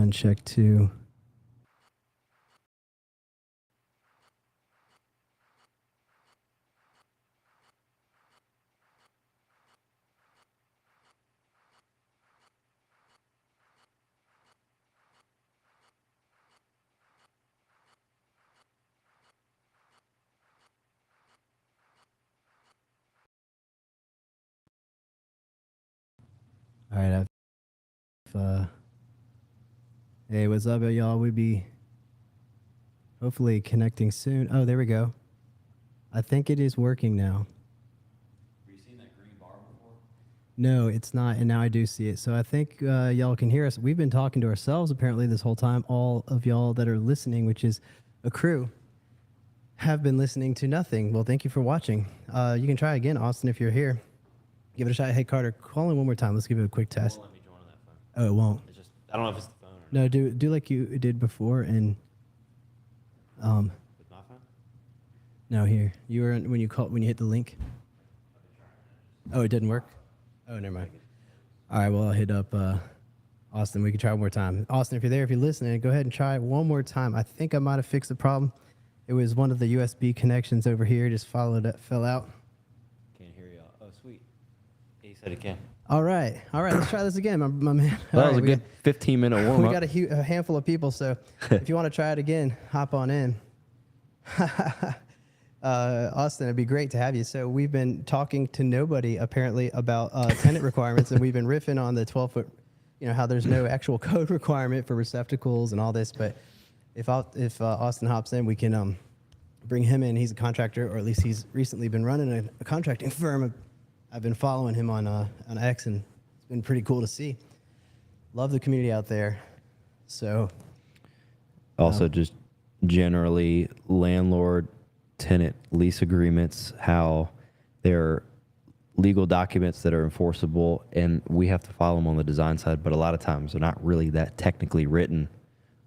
sound check too. All right, hey, what's up, y'all? We'd be hopefully connecting soon. Oh, there we go. I think it is working now. Were you seeing that green bar before? No, it's not, and now I do see it. So I think y'all can hear us. We've been talking to ourselves apparently this whole time. All of y'all that are listening, which is a crew, have been listening to nothing. Well, thank you for watching. You can try again, Austin, if you're here. Give it a shot. Hey, Carter, call in one more time. Let's give it a quick test. It won't let me join on that phone. Oh, it won't. It's just, I don't know if it's the phone or No, not. do like you did before, and With my phone? no, here you were when you hit the link. Oh, it didn't work. Oh, never mind. All right, well, I'll hit up Austin. We can try one more time. Austin, if you're there, if you're listening, go ahead and try it one more time. I think I might have fixed the problem. It was one of the USB connections over here just fell out. Can't hear y'all. Oh, sweet. He said it can. All right, let's try this again, my man. Well, that All was right, a good 15-minute warm-up. we got a handful of people, so if you want to try it again, hop on in. Austin, it'd be great to have you. So we've been talking to nobody apparently about tenant requirements, and we've been riffing on the 12-foot, how there's no actual code requirement for receptacles and all this. But if Austin hops in, we can bring him in. He's a contractor, or at least he's recently been running a contracting firm. I've been following him on X, and it's been pretty cool to see. Love the community out there. So Also, just generally, landlord-tenant lease agreements, how they're legal documents that are enforceable, and we have to follow them on the design side, but a lot of times they're not really that technically written.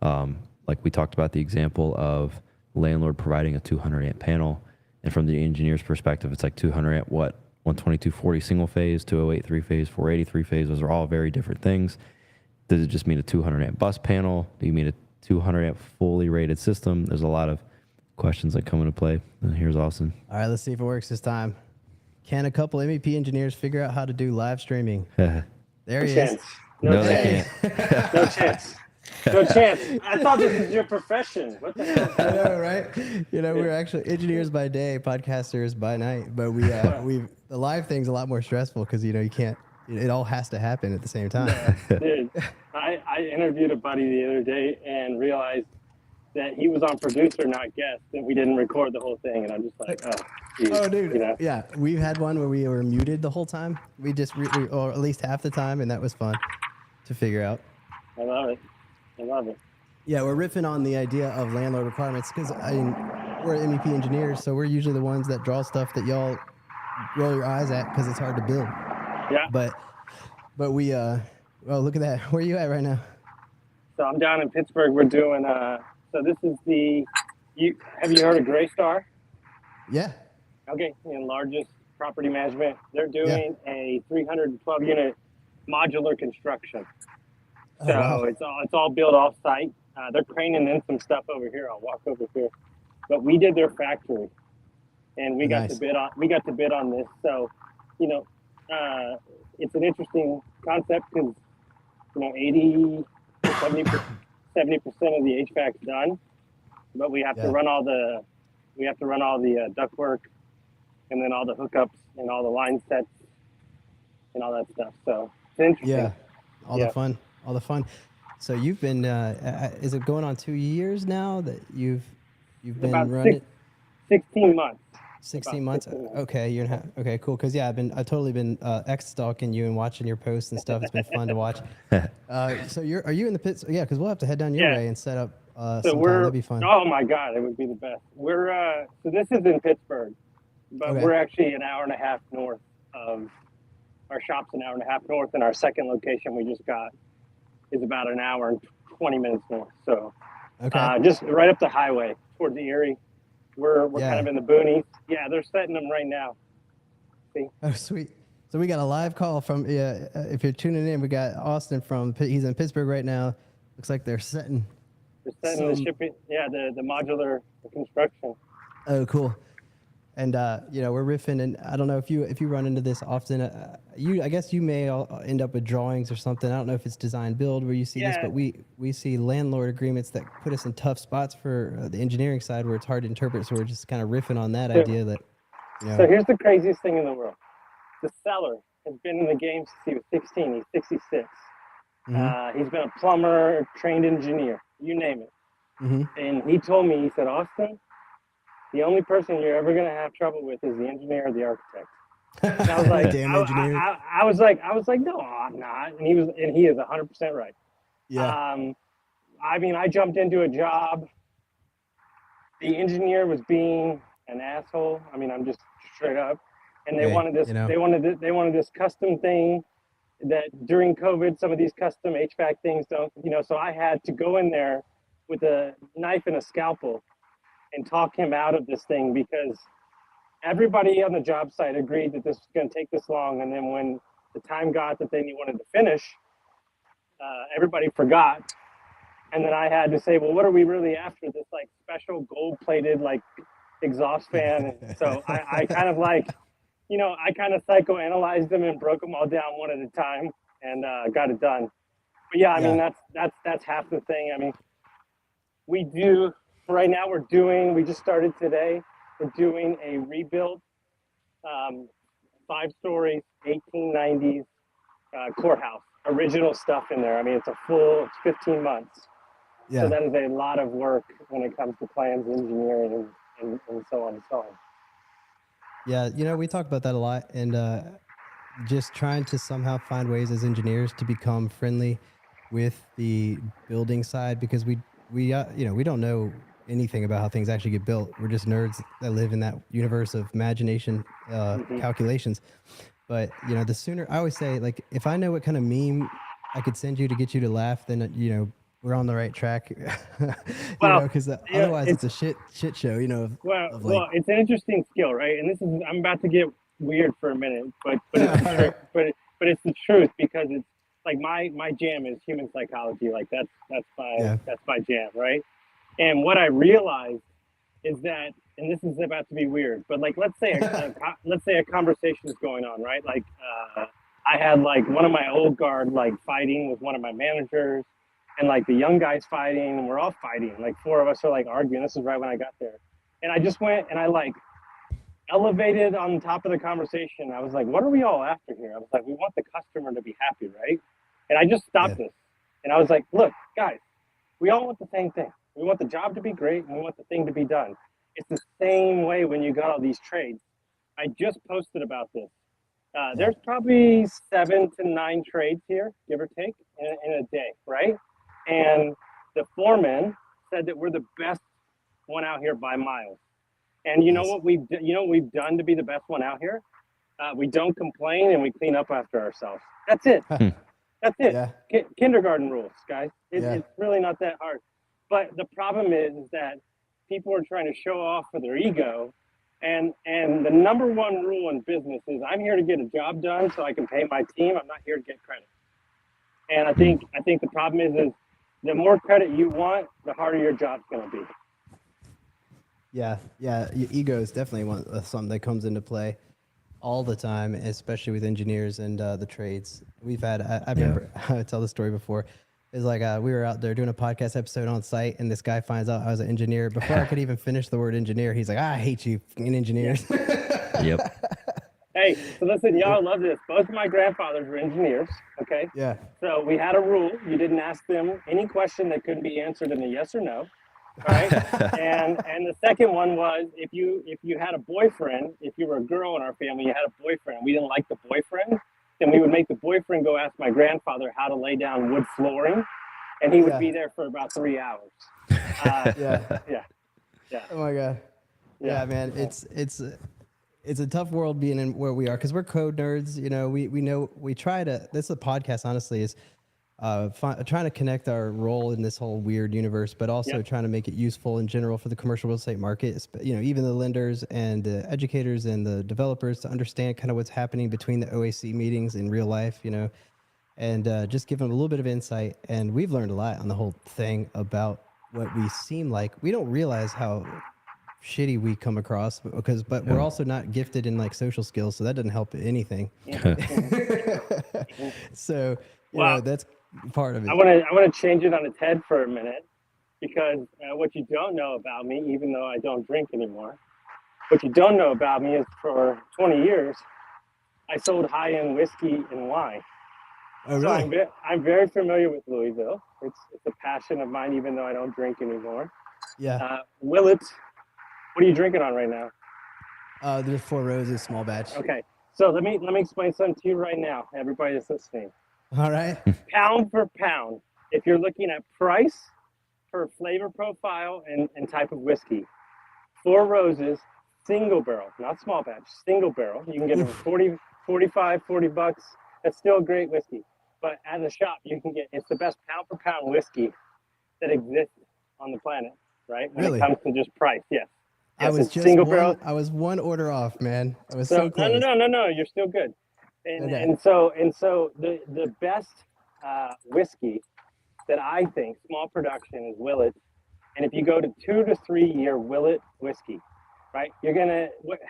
Like we talked about the example of landlord providing a 200-amp panel, and from the engineer's perspective, it's like 200-amp what? 12240 single phase, 208 3-phase, 480 3-phase. Those are all very different things. Does it just mean a 200-amp bus panel? Do you mean a 200-amp fully rated system? There's a lot of questions that come into play. And here's Austin. all right, let's see if it works this time. Can a couple MEP engineers figure out how to do live streaming? There he is. No, they can't. No chance. No chance. I thought this was your profession. What the hell? I know, right? We're actually engineers by day, podcasters by night. But the live thing's a lot more stressful because you can't. It all has to happen at the same time. Dude, I interviewed a buddy the other day and realized that he was on producer, not guest, and we didn't record the whole thing. And I'm just like, oh, geez, Oh, dude. you know? Yeah, we've had one where we were muted the whole time. We just, or at least half the time, and that was fun to figure out. I love it. I love it. Yeah, we're riffing on the idea of landlord requirements because we're MEP engineers, so we're usually the ones that draw stuff that y'all roll your eyes at because it's hard to build. Yeah. But we oh, look at that. Where are you at right now? So I'm down in Pittsburgh. We're doing so this is have you heard of Greystar? Yeah. Okay, largest property management. They're doing a 312 unit modular construction. So wow. it's all built off site. They're craning in some stuff over here. I'll walk over here. But we did their factory, and we got to bid on this. So, it's an interesting concept because 80 to 70% of the HVAC's done, but we have to run all the ductwork, and then all the hookups and all the line sets and all that stuff. So it's interesting. Yeah. All the fun. So you've been is it going on 2 years now that you've been about running? 16 months. 16 months. Okay, year and a half. Okay, cool. Because I've totally been stalking you and watching your posts and stuff. It's been fun to watch. So are you in the pits? Yeah, because we'll have to head down your way and set up sometime. That'd be fun. Oh my God, it would be the best. We're so this is in Pittsburgh, but we're actually an hour and a half north of our shop's an hour and a half north, and our second location we just got is about an hour and 20 minutes north. So just right up the highway towards the Erie. We're kind of in the boonies. Yeah, they're setting them right now. See? Oh, sweet. So we got a live call from, if you're tuning in, we got Austin he's in Pittsburgh right now. Looks like they're setting. They're setting the shipping. Yeah, the modular construction. Oh, cool. And we're riffing, and I don't know if you run into this often. I guess you may end up with drawings or something. I don't know if it's design build where you see this, but we see landlord agreements that put us in tough spots for the engineering side where it's hard to interpret. So we're just kind of riffing on that idea that. So here's the craziest thing in the world: the seller has been in the game since he was 16. He's 66. He's been a plumber, trained engineer, you name it. And he told me, he said, Austin, the only person you're ever going to have trouble with is the engineer or the architect. And I was like, damn engineer. I was like, no, I'm not. And he is 100% right. Yeah. I mean, I jumped into a job. The engineer was being an asshole. I mean, I'm just straight up. And they wanted this. They wanted this custom thing that during COVID, some of these custom HVAC things don't. So I had to go in there with a knife and a scalpel and talk him out of this thing because everybody on the job site agreed that this was going to take this long. And then when the time got that they wanted to finish, everybody forgot. And then I had to say, well, what are we really after? This like special gold-plated like exhaust fan. And so I kind of like, I kind of psychoanalyzed them and broke them all down one at a time and got it done. But yeah, I mean, that's half the thing. I mean, we do right now. We just started today. We're doing a rebuilt 5-story 1890s courthouse, original stuff in there. I mean, it's 15 months. Yeah. So that is a lot of work when it comes to plans, engineering, and so on and so on. Yeah, we talk about that a lot, and just trying to somehow find ways as engineers to become friendly with the building side because we don't know anything about how things actually get built. We're just nerds that live in that universe of imagination calculations. But the sooner I always say, like, if I know what kind of meme I could send you to get you to laugh, then we're on the right track. Because otherwise it's a shit show. Well, it's an interesting skill, right? And I'm about to get weird for a minute, but it's the truth because it's like my jam is human psychology. Like that's my jam, right? And what I realized is that, and this is about to be weird, but like let's say a conversation is going on, right? Like I had like one of my old guard like fighting with one of my managers. And like the young guys fighting, and we're all fighting. Like 4 of us are like arguing. This is right when I got there. And I just went and I like elevated on top of the conversation. I was like, what are we all after here? I was like, we want the customer to be happy, right? And I just stopped this. And I was like, look, guys, we all want the same thing. We want the job to be great and we want the thing to be done. It's the same way when you got all these trades. I just posted about this. There's probably 7 to 9 trades here, give or take, in a day, right? And the foreman said that we're the best one out here by miles. And you know what we've done to be the best one out here? We don't complain and we clean up after ourselves. That's it. That's it. Yeah. Kindergarten rules, guys. It's really not that hard. But the problem is that people are trying to show off for their ego. And the number one rule in business is I'm here to get a job done so I can pay my team. I'm not here to get credit. And I think the problem is the more credit you want, the harder your job's going to be. Yeah. Ego is definitely something that comes into play all the time, especially with engineers and the trades. We've had, I remember, I tell the story before. It's like we were out there doing a podcast episode on site, and this guy finds out I was an engineer. Before I could even finish the word engineer, he's like, I hate you fucking engineers. Yep. Hey, so listen, y'all love this. Both of my grandfathers were engineers, okay? Yeah. So we had a rule. You didn't ask them any question that couldn't be answered in a yes or no, right? and the second one was if you had a boyfriend, if you were a girl in our family, you had a boyfriend, we didn't like the boyfriend, then we would make the boyfriend go ask my grandfather how to lay down wood flooring, and he would be there for about 3 hours. Yeah. Oh my God. Yeah, man, it's a tough world being in where we are because we're code nerds. We try to. This is a podcast. Honestly, is trying to connect our role in this whole weird universe, but also trying to make it useful in general for the commercial real estate market. Even the lenders and the educators and the developers to understand kind of what's happening between the OAC meetings in real life. and just give them a little bit of insight. And we've learned a lot on the whole thing about what we seem like. We don't realize how shitty we come across but we're also not gifted in like social skills, so that doesn't help anything. So that's part of it. I want to change it on its head for a minute, because what you don't know about me, even though I don't drink anymore, what you don't know about me is for 20 years I sold high-end whiskey and wine. Oh, really? So I'm very familiar with Louisville. It's a passion of mine, even though I don't drink anymore. Yeah. Willett, what are you drinking on right now? There's Four Roses small batch. Okay, so let me explain something to you right now, everybody that's listening. All right. Pound for pound, if you're looking at price per flavor profile and type of whiskey, Four Roses, single barrel, not small batch, single barrel. You can get it for 45, 40 bucks. That's still a great whiskey. But at the shop, you can get, it's the best pound for pound whiskey that exists on the planet, right? When it comes to just price, yes. I was just single barrel. I was one order off, man. I was so close. No, you're still good. And so the best whiskey that I think, small production, is Willett. And if you go to 2 to 3 year Willett whiskey, right?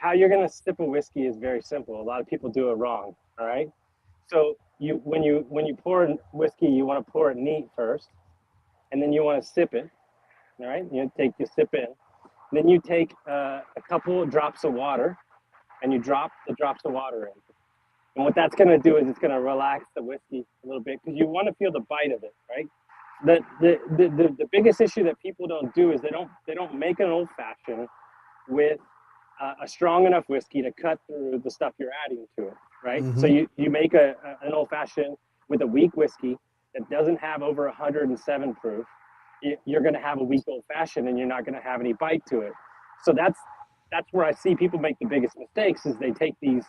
How you're gonna sip a whiskey is very simple. A lot of people do it wrong. All right. So when you pour whiskey, you want to pour it neat first, and then you want to sip it. All right. You sip in. Then you take a couple of drops of water, and you drop the drops of water in. And what that's going to do is it's going to relax the whiskey a little bit, because you want to feel the bite of it, right? The biggest issue that people don't do is they don't make an old fashioned with a strong enough whiskey to cut through the stuff you're adding to it, right? Mm-hmm. So you make an old fashioned with a weak whiskey that doesn't have over 107 proof. You're going to have a weak old fashioned, and you're not going to have any bite to it. So that's where I see people make the biggest mistakes, is they take these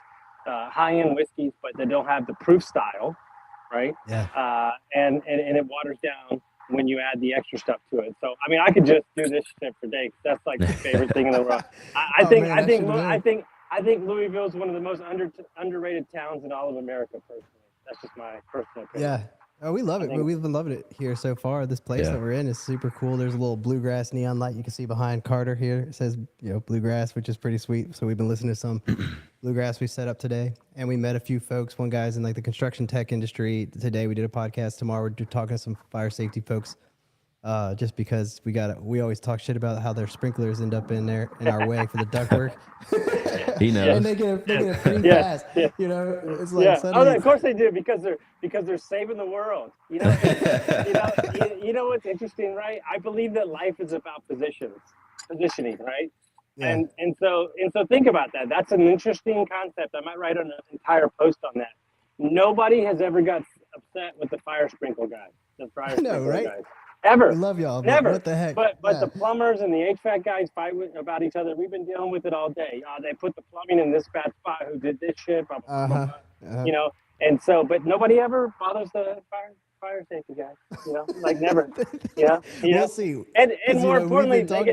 high-end whiskeys, but they don't have the proof style, right? Yeah. And it waters down when you add the extra stuff to it. So I mean, I could just do this shit for days. That's like the favorite thing in the world. I think Louisville is one of the most underrated towns in all of America. Personally, that's just my personal opinion. Yeah. Oh, we love it. We've been loving it here so far. This place that we're in is super cool. There's a little bluegrass neon light you can see behind Carter here. It says, bluegrass, which is pretty sweet. So we've been listening to some bluegrass we set up today, and we met a few folks. One guy's in like the construction tech industry. Today we did a podcast. Tomorrow we're talking to some fire safety folks. Just because we always talk shit about how their sprinklers end up in our way for the ductwork. He knows. And they get a free pass. Yeah. It's like suddenly, of course they do, because they're saving the world. You know what's interesting, right? I believe that life is about positioning, right? Yeah. And so think about that. That's an interesting concept. I might write an entire post on that. Nobody has ever got upset with the fire sprinkler guys. Guys. Ever. We love y'all. Never. What the heck? But the plumbers and the HVAC guys fight about each other. We've been dealing with it all day. They put the plumbing in this bad spot. Who did this shit? Blah, blah, blah, blah. And so, but nobody ever bothers the fire safety guys. Like never. We'll see. And more importantly, they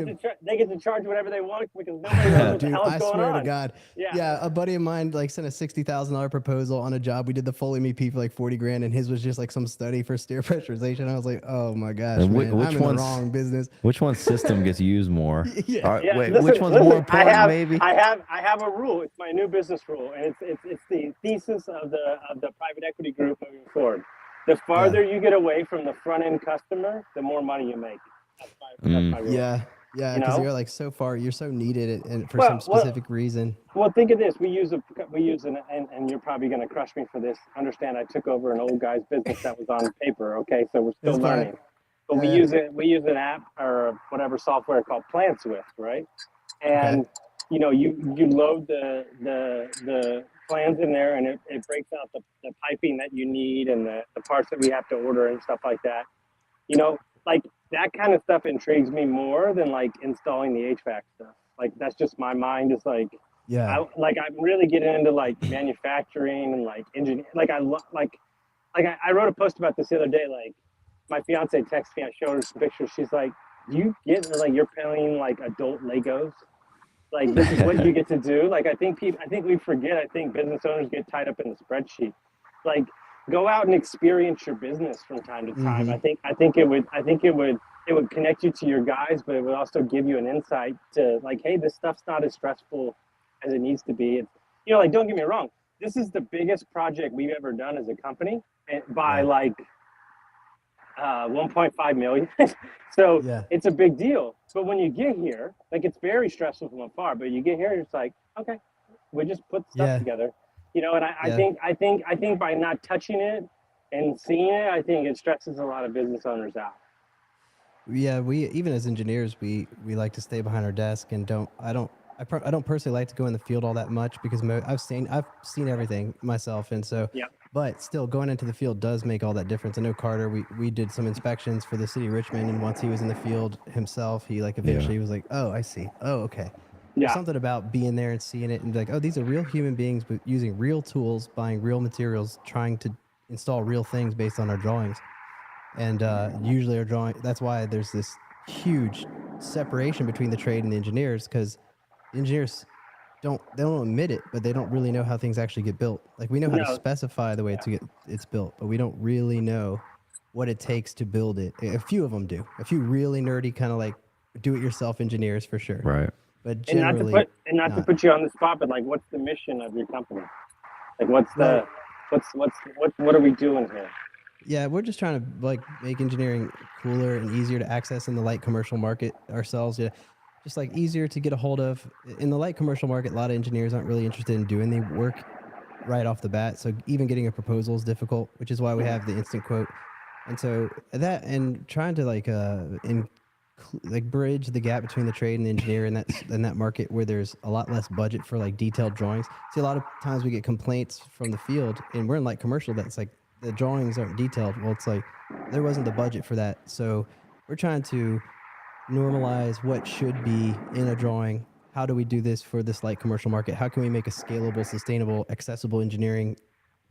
get to charge whatever they want, because nobody knows what the hell is going on. I swear to God. Yeah. A buddy of mine sent a $60,000 proposal on a job. We did the full MEP for like $40,000, and his was just like some study for stair pressurization. I was like, oh my gosh, man, I'm in the wrong business. Which one's system gets used more? Which one's more important? Maybe I have a rule. It's my new business rule, and it's the thesis of the private equity group moving forward. The farther you get away from the front end customer, the more money you make. That's my rule. Yeah, because you're like so far, you're so needed and for some specific reason. Well, think of this: we use and you're probably going to crush me for this. Understand? I took over an old guy's business that was on paper. Okay, so we're still learning. But we use an app or whatever software called PlanSwift, right? And you load the plans in there, and it breaks out the piping that you need and the parts that we have to order and stuff like that. Like that kind of stuff intrigues me more than like installing the HVAC stuff. Like that's just my mind is like, I'm really getting into like manufacturing and like engineering. Like I wrote a post about this the other day. Like my fiance texted me, I showed her some pictures. She's like, do you get like you're playing like adult Legos? Like this is what you get to do. Like I think we forget. I think business owners get tied up in the spreadsheet. Like go out and experience your business from time to time. Mhm. I think it would connect you to your guys, but it would also give you an insight to like, hey, this stuff's not as stressful as it needs to be. It's, you know, like, don't get me wrong, this is the biggest project we've ever done as a company, and by Yeah. like 1.5 million. So Yeah. it's a big deal. But when you get here, like, it's very stressful from afar. But you get here, it's like, okay, we just put stuff Yeah. together, you know. And Yeah. I think by not touching it and seeing it, I think it stresses a lot of business owners out. Yeah, we even as engineers, we like to stay behind our desk and I don't personally like to go in the field all that much because I've seen everything myself, and so Yeah, but still going into the field does make all that difference. I know Carter, we did some inspections for the city of Richmond, and once he was in the field himself, he like Yeah. eventually was like, oh, I see. Oh, okay. There's yeah, something about being there and seeing it and be like, oh, these are real human beings but using real tools, buying real materials, trying to install real things based on our drawings. And usually our drawing, that's why there's this huge separation between the trade and the engineers, because the engineers they don't admit it, but they don't really know how things actually get built. Like we know how to no, specify the way it's built, but we don't really know what it takes to build it. A few of them do. A few really nerdy kind of like do-it-yourself engineers for sure, Right. but and generally not to not. put you on the spot, but like, what's the mission of your company? Like, what's Well, the what are we doing here? yeah, we're just trying to like make engineering cooler and easier to access in the light commercial market ourselves. Yeah, just like easier to get a hold of in the light commercial market. A lot of engineers aren't really interested in doing the work right off the bat, so even getting a proposal is difficult, which is why we have the instant quote. And so that and trying to like like bridge the gap between the trade and the engineer in that market where there's a lot less budget for like detailed drawings. See, a lot of times we get complaints from the field, and we're in light commercial that's like the drawings aren't detailed. Well, it's like there wasn't the budget for that, so we're trying to normalize what should be in a drawing. How do we do this for this light commercial market? How can we make a scalable, sustainable, accessible engineering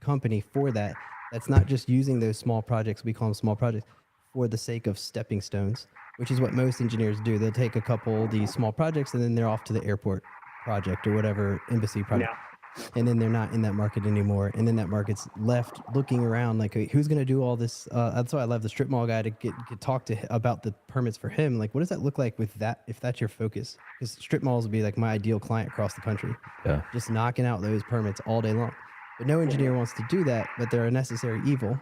company for that? That's not just using those small projects, we call them small projects, for the sake of stepping stones, which is what most engineers do. They'll take a couple of these small projects and then they're off to the airport project or whatever embassy project. Yeah, And then they're not in that market anymore. And then that market's left looking around like, who's going to do all this? That's why I love the strip mall guy to get talk to about the permits for him. Like, what does that look like with that, if that's your focus? Because strip malls would be like my ideal client across the country, Yeah. just knocking out those permits all day long. But no engineer wants to do that, but they're a necessary evil.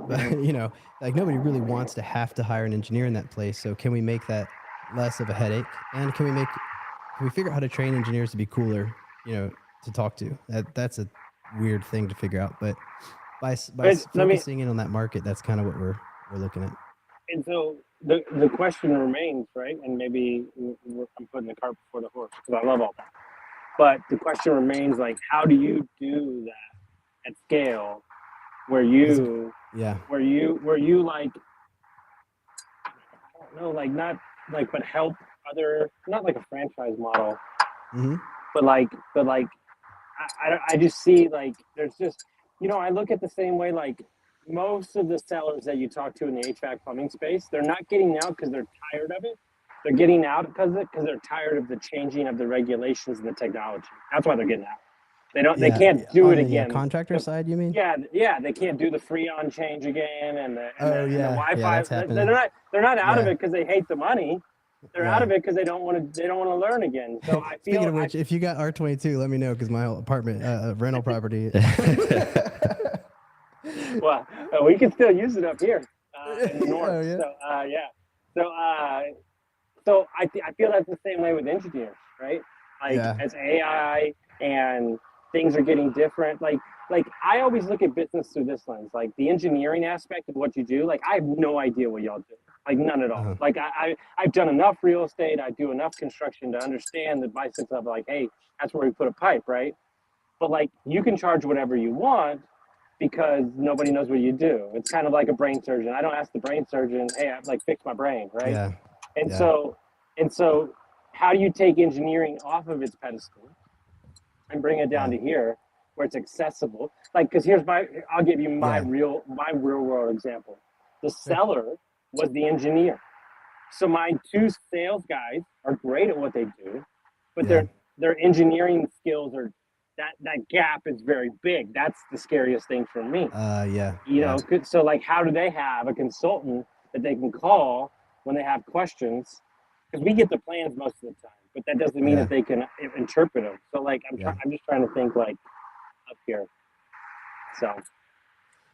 But, you know, like nobody really wants to have to hire an engineer in that place. So can we make that less of a headache? And can we figure out how to train engineers to be cooler, you know, to talk to? That's a weird thing to figure out, but by but let me. focusing in on that market, that's kind of what we're looking at. And so the question remains, right? And maybe I'm putting the cart before the horse because I love all that. But the question remains, like, how do you do that at scale, where you Yeah. where you like, I don't know, like, not like, but help other, not like a franchise model, Mm-hmm. but like I just see like there's just, you know, I look at the same way, like most of the sellers that you talk to in the HVAC plumbing space, they're not getting out because they're tired of it. They're getting out because they're tired of the changing of the regulations and the technology. That's why they're getting out. They Yeah. can't do On it the again. contractor side, you mean? Yeah, they can't do the Freon change again and Oh, the yeah. Wi-Fi. Yeah, that's happening. They're not out of Yeah. it because they hate the money. They're out of Right. it because they don't want to learn again. So I Speaking feel of which, if you got R22, let me know because my whole apartment rental property. well, we can still use it up here in the north. Oh, yeah. So yeah. So I feel that's the same way with engineers, right? Like Yeah. as AI and things are getting different, like I always look at business through this lens, like the engineering aspect of what you do. Like I have no idea what y'all do, like none at all. Uh-huh. Like I've done enough real estate, I do enough construction to understand the biceps of like, hey, that's where we put a pipe, right? But like you can charge whatever you want because nobody knows what you do. It's kind of like a brain surgeon. I don't ask the brain surgeon, hey, like fix my brain, right? Yeah. And Yeah. so how do you take engineering off of its pedestal and bring it down Yeah. to here where it's accessible? Like, because I'll give you my Yeah. real world example. The Sure. seller was the engineer. So my two sales guys are great at what they do, but Yeah. their engineering skills are that gap is very big. That's the scariest thing for me. Yeah. You Yeah. know, so like, how do they have a consultant that they can call when they have questions? Because we get the plans most of the time, but that doesn't mean Yeah. that they can interpret them. So like, Yeah. I'm just trying to think like up here. So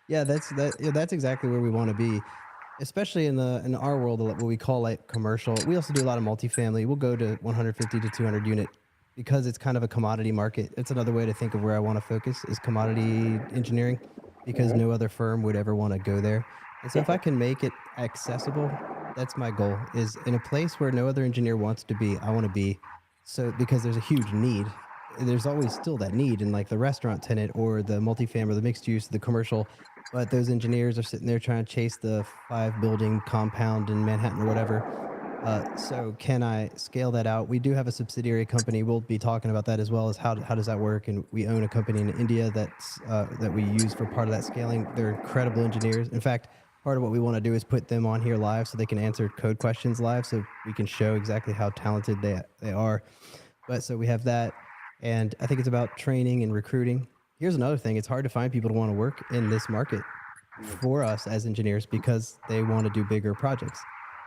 Yeah, that's exactly where we want to be, especially in our world, what we call like commercial. We also do a lot of multifamily. We'll go to 150 to 200 unit because it's kind of a commodity market. It's another way to think of where I want to focus is commodity engineering, because no other firm would ever want to go there. And so if I can make it accessible, that's my goal, is in a place where no other engineer wants to be, I want to be. So because there's a huge need, there's always still that need in like the restaurant tenant or the multifamily, the mixed use, the commercial. But those engineers are sitting there trying to chase the 5 building compound in Manhattan or whatever. So can I scale that out? We do have a subsidiary company. We'll be talking about that as well, as how does that work? And we own a company in India that we use for part of that scaling. They're incredible engineers. In fact, part of what we want to do is put them on here live so they can answer code questions live, so we can show exactly how talented they are. But so we have that, and I think it's about training and recruiting. Here's another thing: it's hard to find people to want to work in this market for us as engineers because they want to do bigger projects.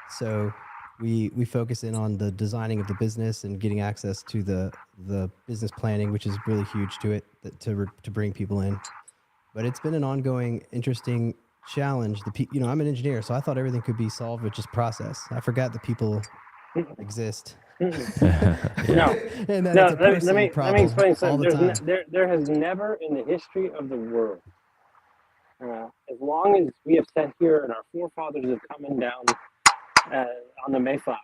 So we focus in on the designing of the business and getting access to the business planning, which is really huge to it, to bring people in. But it's been an ongoing, interesting challenge. I'm an engineer, so I thought everything could be solved with just process. I forgot that people exist. no, And that no. it's a person Let me problem explain all something. the time. There has never in the history of the world, as long as we have sat here and our forefathers have come down on the Mayflower,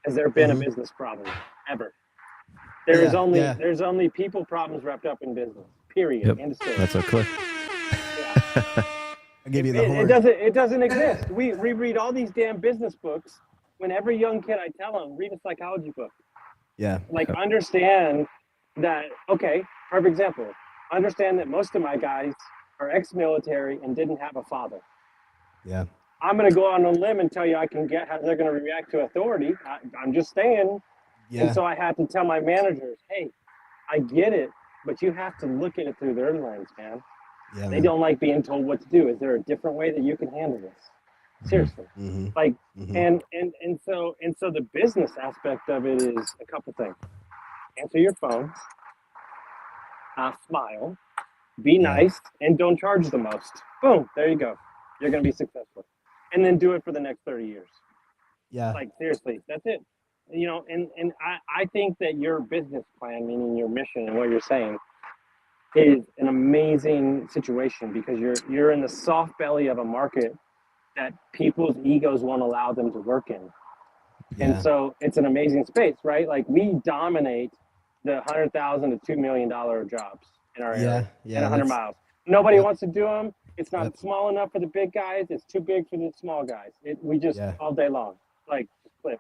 has there been a business problem ever? There's only people problems wrapped up in business. Period. Yep. End of story. That's so clear. Yeah. I'll give you the horn. It doesn't exist. We read all these damn business books. When every young kid I tell them, read a psychology book. Yeah. Like, understand that, okay, perfect example. Understand that most of my guys are ex-military and didn't have a father. Yeah. I'm going to go on a limb and tell you I can get how they're going to react to authority. I'm just saying. Yeah. And so I had to tell my managers, hey, I get it, but you have to look at it through their lens, man. Yeah, they don't like being told what to do. Is there a different way that you can handle this? Seriously. Like, and so the business aspect of it is a couple things. Answer your phone, smile, be nice, and don't charge the most. Boom, there you go. You're going to be successful. And then do it for the next 30 years. Yeah. Like, seriously, that's it. You know, and I think that your business plan, meaning your mission and what you're saying, is an amazing situation, because you're in the soft belly of a market that people's egos won't allow them to work in. Yeah. And so it's an amazing space, right? Like, we dominate the $100,000 to $2 million jobs in our area, in 100 miles. Nobody wants to do them. It's not small enough for the big guys. It's too big for the small guys. We just all day long, like, clip.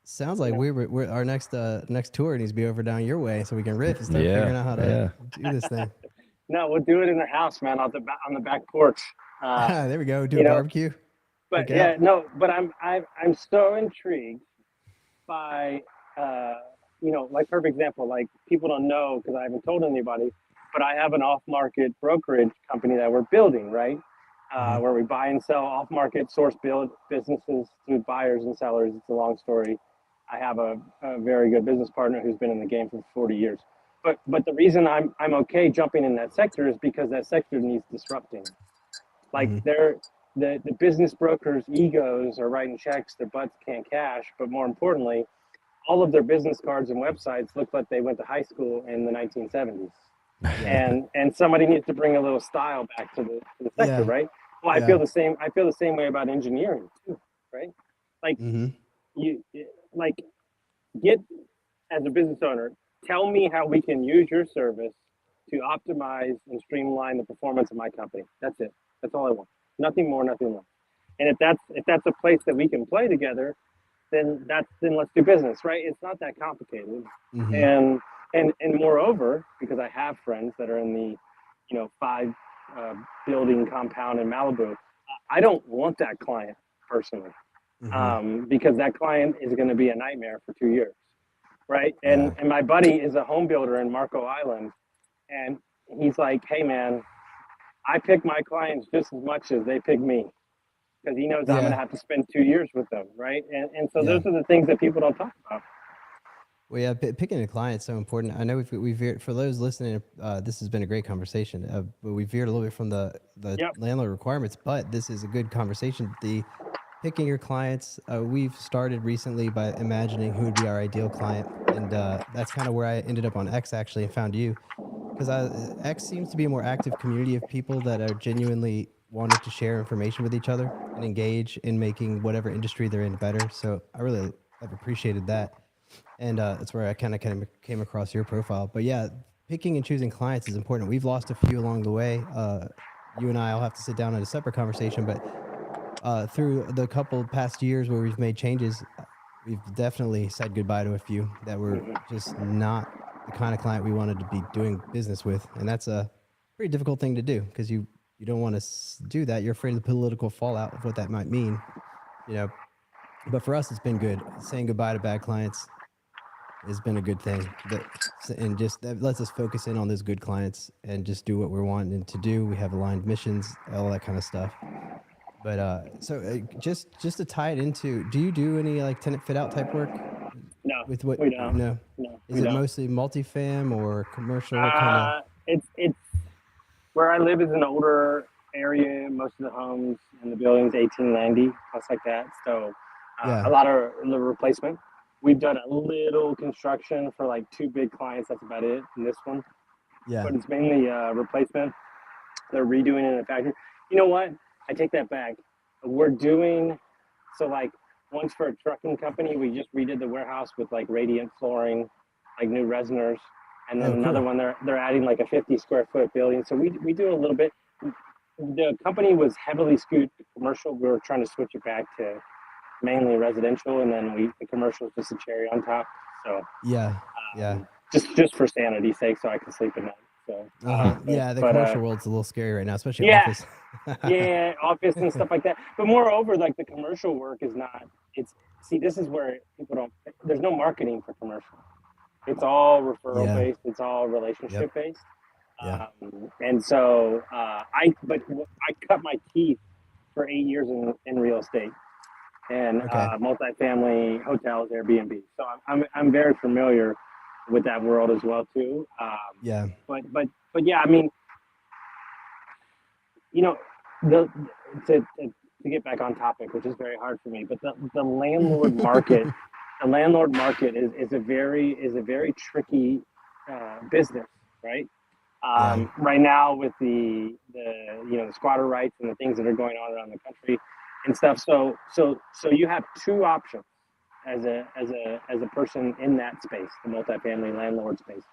Sounds like we're our next tour needs to be over down your way, so we can riff and start figuring out how to do this thing. No, we'll do it in the house, man, on the back porch. There we go. Do a barbecue. But but I'm so intrigued by like, perfect example, like, people don't know because I haven't told anybody, but I have an off-market brokerage company that we're building, right? Where we buy and sell off-market source build businesses through buyers and sellers. It's a long story. I have a very good business partner who's been in the game for 40 years. But the reason I'm okay jumping in that sector is because that sector needs disrupting. Like, the business brokers' egos are writing checks their butts can't cash, but more importantly, all of their business cards and websites look like they went to high school in the 1970s. And somebody needs to bring a little style back to the sector, right? Well, I feel the same way about engineering too, right? Like, you get, as a business owner, tell me how we can use your service to optimize and streamline the performance of my company. That's it. That's all I want. Nothing more, nothing less. And if that's a place that we can play together, then let's do business, right? It's not that complicated. And moreover, because I have friends that are in the 5 building compound in Malibu, I don't want that client personally, because that client is going to be a nightmare for 2 years. right? Yeah. And my buddy is a home builder in Marco Island, and he's like, hey man, I pick my clients just as much as they pick me because he knows I'm going to Yeah. have to spend 2 years with them, right? And so Yeah. those are the things that people don't talk about. Well, yeah, picking a client is so important. I know we've veered, for those listening, this has been a great conversation, but we veered a little bit from the Yep. landlord requirements, but this is a good conversation. The picking your clients, we've started recently by imagining who would be our ideal client. And that's kind of where I ended up on X actually and found you. Because X seems to be a more active community of people that are genuinely wanting to share information with each other and engage in making whatever industry they're in better. So I really have appreciated that. And that's where I kind of came across your profile. But yeah, picking and choosing clients is important. We've lost a few along the way. You and I will have to sit down in a separate conversation, but through the couple past years where we've made changes, we've definitely said goodbye to a few that were just not the kind of client we wanted to be doing business with. And that's a pretty difficult thing to do because you don't want to do that. You're afraid of the political fallout of what that might mean, you know. But for us, it's been good. Saying goodbye to bad clients has been a good thing. And just that lets us focus in on those good clients and just do what we're wanting to do. We have aligned missions, all that kind of stuff. But just to tie it into, do you do any like tenant fit out type work No, with what? we don't. No, No, is we it don't. mostly multifam or commercial? What kind of? It's where I live is an older area. Most of the homes and the buildings 1890, stuff like that. So a Yeah, lot of the replacement. We've done a little construction for like two big clients. That's about it in this one, yeah. but it's mainly replacement. They're redoing it in the factory. You know what? I take that back. We're doing so like once for a trucking company, we just redid the warehouse with like radiant flooring, like new resoners, and then Oh, another cool. one they're adding like a 50 square foot building. So we do a little bit. The company was heavily skewed to commercial. We were trying to switch it back to mainly residential, and then the commercial is just a cherry on top. So Yeah, yeah. just for sanity's sake, so I can sleep at night. So, Yeah, the but commercial world's a little scary right now, especially yeah, office. yeah, office and stuff like that. But moreover, like the commercial work is not. It's see, this is where people don't. There's no marketing for commercial. It's all referral Yeah. based. It's all Yep. relationship based. Yeah. And so I cut my teeth for 8 years in real estate and Okay. multifamily hotels, Airbnb. So I'm very familiar with that world as well too. Yeah. But yeah, I mean, you know, the to get back on topic, which is very hard for me, but the landlord market, the landlord market is a very tricky business, right? Yeah. Right now with the squatter rights and the things that are going on around the country and stuff. So you have two options as a person in that space, the multifamily landlord space.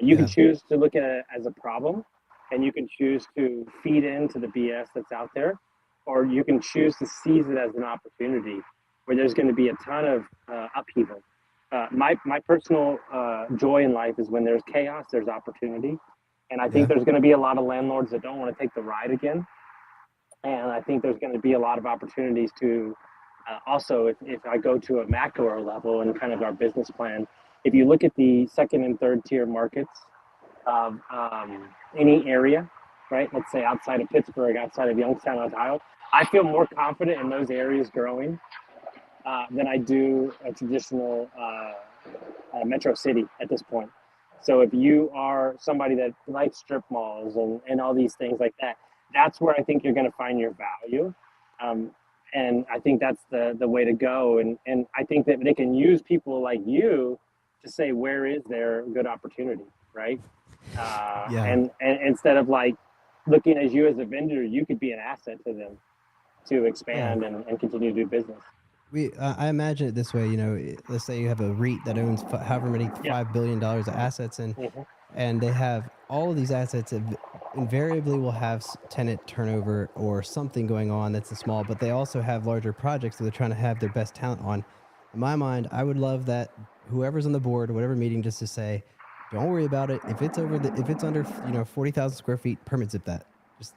You can Yeah. choose to look at it as a problem, and you can choose to feed into the BS that's out there, or you can choose to seize it as an opportunity where there's going to be a ton of upheaval. My personal joy in life is when there's chaos, there's opportunity. And I think Yeah. there's going to be a lot of landlords that don't want to take the ride again. And I think there's going to be a lot of opportunities to also, if I go to a macro level and kind of our business plan, if you look at the second and third tier markets of any area, right? Let's say outside of Pittsburgh, outside of Youngstown, Ohio, I feel more confident in those areas growing than I do a traditional metro city at this point. So if you are somebody that likes strip malls and all these things like that, that's where I think you're going to find your value. And I think that's the way to go. And I think that they can use people like you to say, where is there good opportunity, right? Yeah. And instead of like looking at you as a vendor, you could be an asset to them to Yeah. expand and continue to do business. I imagine it this way, let's say you have a REIT that owns however many Yeah. $5 billion of assets, and Mhm. they have all of these assets invariably will have tenant turnover or something going on that's a small, but they also have larger projects that they're trying to have their best talent on. In my mind, I would love that whoever's on the board, whatever meeting, just to say, don't worry about it. If it's if it's under 40,000 square feet, permit zip that. Just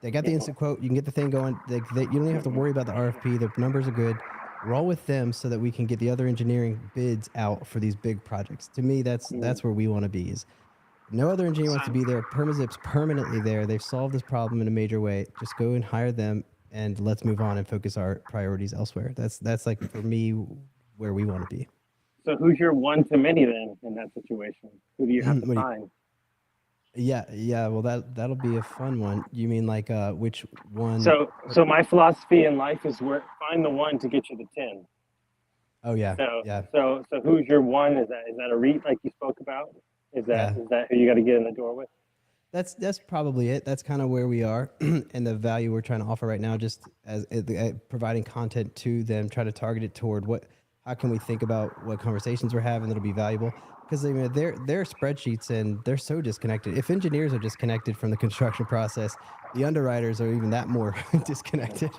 they got the instant quote. You can get the thing going. You don't even have to worry about the RFP. The numbers are good. roll with them so that we can get the other engineering bids out for these big projects. To me, that's where we want to be. Is no other engineer wants to be there. Permazip's permanently there. They've solved this problem in a major way. Just go and hire them, and let's move on and focus our priorities elsewhere. That's like for me where we want to be. So who's your one to many then in that situation? Who do you have to find? Yeah. Well, that'll be a fun one. You mean like which one? So my philosophy in life is find the one to get you the 10. Oh yeah. So yeah. So who's your one? Is that a REIT like you spoke about? Is that who you got to get in the door with? That's probably it. That's kind of where we are, and the value we're trying to offer right now, just as providing content to them, try to target it toward how can we think about what conversations we're having that'll be valuable. Because I mean, they're spreadsheets and they're so disconnected. If engineers are disconnected from the construction process, the underwriters are even that more disconnected.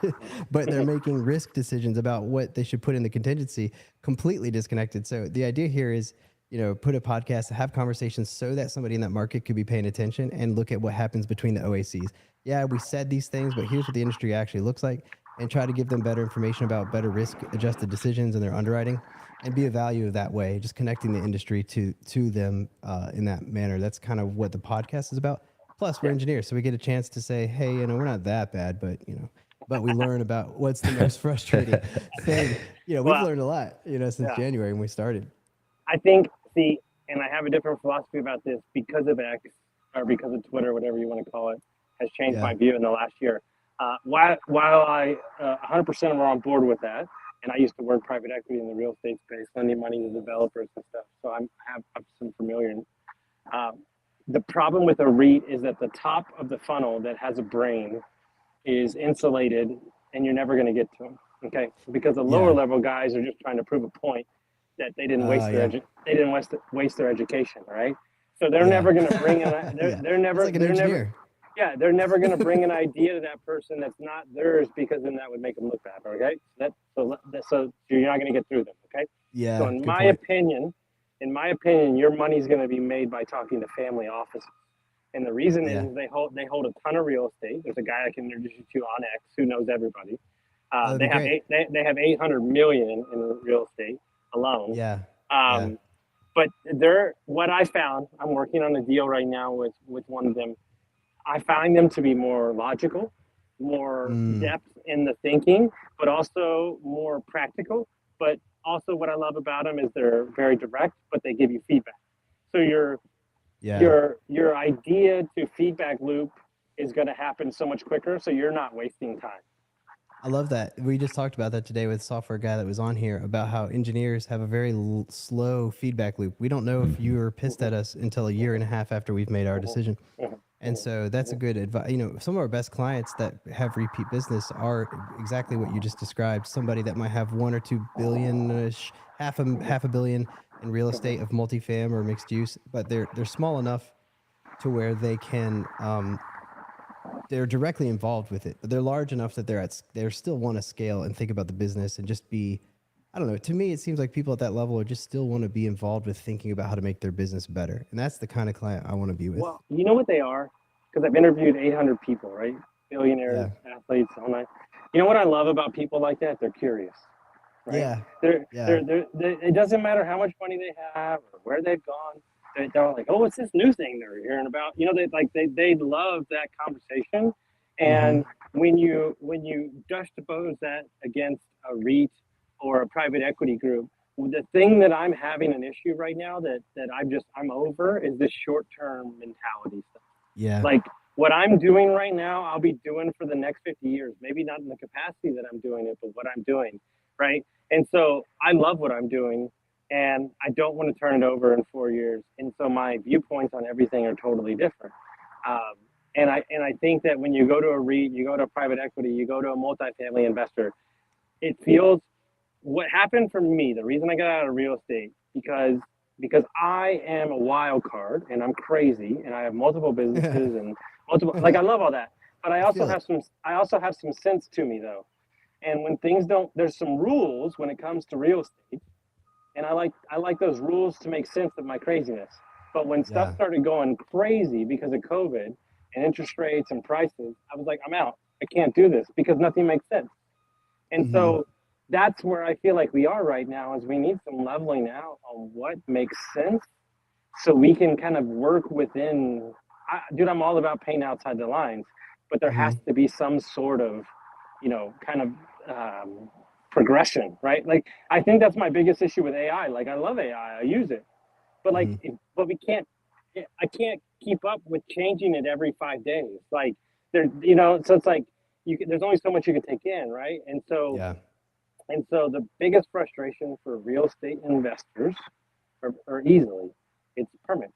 But they're making risk decisions about what they should put in the contingency, completely disconnected. So the idea here is, put a podcast, have conversations so that somebody in that market could be paying attention and look at what happens between the OACs. Yeah, we said these things, but here's what the industry actually looks like, and try to give them better information about better risk adjusted decisions in their underwriting, and be a value of that way, just connecting the industry to them in that manner. That's kind of what the podcast is about. Plus, we're engineers, so we get a chance to say, hey, we're not that bad, but we learn about what's the most frustrating thing. We've learned a lot, since January when we started. I think, and I have a different philosophy about this because of X, or because of Twitter, whatever you want to call it, has changed my view in the last year. While I 100% are on board with that, and I used to work private equity in the real estate space, lending money to developers and stuff, so I have some familiar. The problem with a REIT is that the top of the funnel that has a brain is insulated, and you're never going to get to them. Okay, because the lower level guys are just trying to prove a point that they didn't waste waste their education, right? So they're never going to bring in. They're never. It's like an engineer. They're never going to bring an idea to that person that's not theirs, because then that would make them look bad. Okay, so you're not going to get through them. Okay. Yeah. So in my opinion, your money's going to be made by talking to family offices, and the reason is they hold a ton of real estate. There's a guy I can introduce you to on X who knows everybody. They have 800 million in real estate alone. Yeah. But what I found, I'm working on a deal right now with one of them. I find them to be more logical, more depth in the thinking, but also more practical. But also what I love about them is they're very direct, but they give you feedback. So your idea to feedback loop is going to happen so much quicker, so you're not wasting time. I love that. We just talked about that today with a software guy that was on here about how engineers have a very slow feedback loop. We don't know if you were pissed at us until a year and a half after we've made our decision. And so that's a good advice. Some of our best clients that have repeat business are exactly what you just described. Somebody that might have 1 or 2 billion-ish, half a billion in real estate of multifam or mixed use, but they're small enough to where they can they're directly involved with it, but they're large enough that they still want to scale and think about the business and just be. I don't know. To me, it seems like people at that level are just still want to be involved with thinking about how to make their business better. And that's the kind of client I want to be with. Well, you know what they are? Because I've interviewed 800 people, right? Billionaires, athletes, all night. You know what I love about people like that? They're curious. Right? It doesn't matter how much money they have or where they've gone. They're like, oh, what's this new thing they're hearing about? They love that conversation. And when you juxtapose that against a REIT or a private equity group, the thing that I'm having an issue right now that I'm over is this short-term mentality stuff. Yeah. Like what I'm doing right now, I'll be doing for the next 50 years. Maybe not in the capacity that I'm doing it, but what I'm doing, right? And so I love what I'm doing, and I don't want to turn it over in 4 years. And so my viewpoints on everything are totally different. And I think that when you go to a REIT, you go to a private equity, you go to a multifamily investor, it feels. What happened for me, the reason I got out of real estate, because I am a wild card and I'm crazy and I have multiple businesses and multiple, I love all that, but I also have some sense to me though. And when things there's some rules when it comes to real estate, and I like those rules to make sense of my craziness. But when stuff started going crazy because of COVID and interest rates and prices, I was like, I'm out. I can't do this because nothing makes sense. And so that's where I feel like we are right now is we need some leveling out on what makes sense so we can kind of work within. Dude, I'm all about paint outside the lines, but there has Hmm. to be some sort of, kind of progression, right? Like I think that's my biggest issue with AI. Like I love AI, I use it, but Hmm. but we can't. I can't keep up with changing it every 5 days. Like so it's like there's only so much you can take in, right? Yeah. And so the biggest frustration for real estate investors are easily it's permits.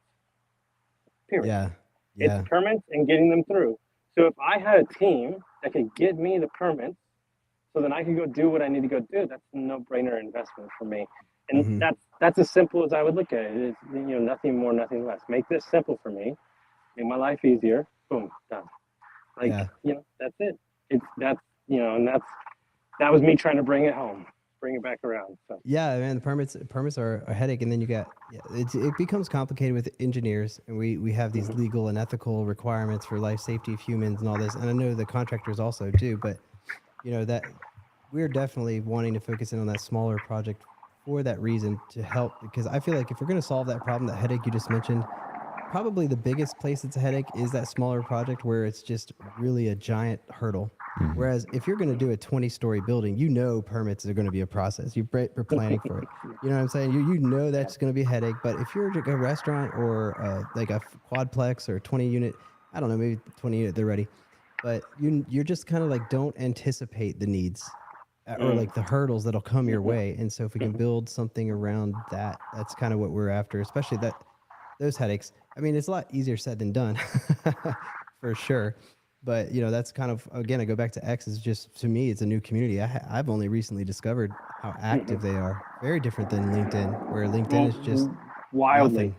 Period. Yeah. It's Yeah. permits and getting them through. So if I had a team that could get me the permits, so then I could go do what I need to go do, that's a no-brainer investment for me. And Hmm. that's as simple as I would look at it. It's nothing more, nothing less. Make this simple for me, make my life easier. Boom, done. Like Yeah. that's it. It's that's and that was me trying to bring it home, bring it back around. So Yeah, man, the permits are a headache, and then you got it becomes complicated with engineers, and we have these legal and ethical requirements for life safety of humans and all this, and I know the contractors also do, but that we're definitely wanting to focus in on that smaller project for that reason to help, because I feel like if we're going to solve that problem, that headache you just mentioned, probably the biggest place it's a headache is that smaller project where it's just really a giant hurdle. Mhm. Whereas if you're going to do a 20-story building, permits are going to be a process. You're planning for it. You know what I'm saying? You know yeah, that's going to be a headache. But if you're a restaurant or like a quadplex or 20 unit, I don't know, maybe 20 unit, they're ready. But you're just kind of like don't anticipate the needs or mm, like the hurdles that'll come your mhm, way. And so if we can mhm. build something around that, that's kind of what we're after, especially those headaches. I mean, it's a lot easier said than done for sure. But that's kind of, again, I go back to X, is just, to me, it's a new community. I've only recently discovered how active they are. Very different than LinkedIn, where LinkedIn is just Wildly. nothing.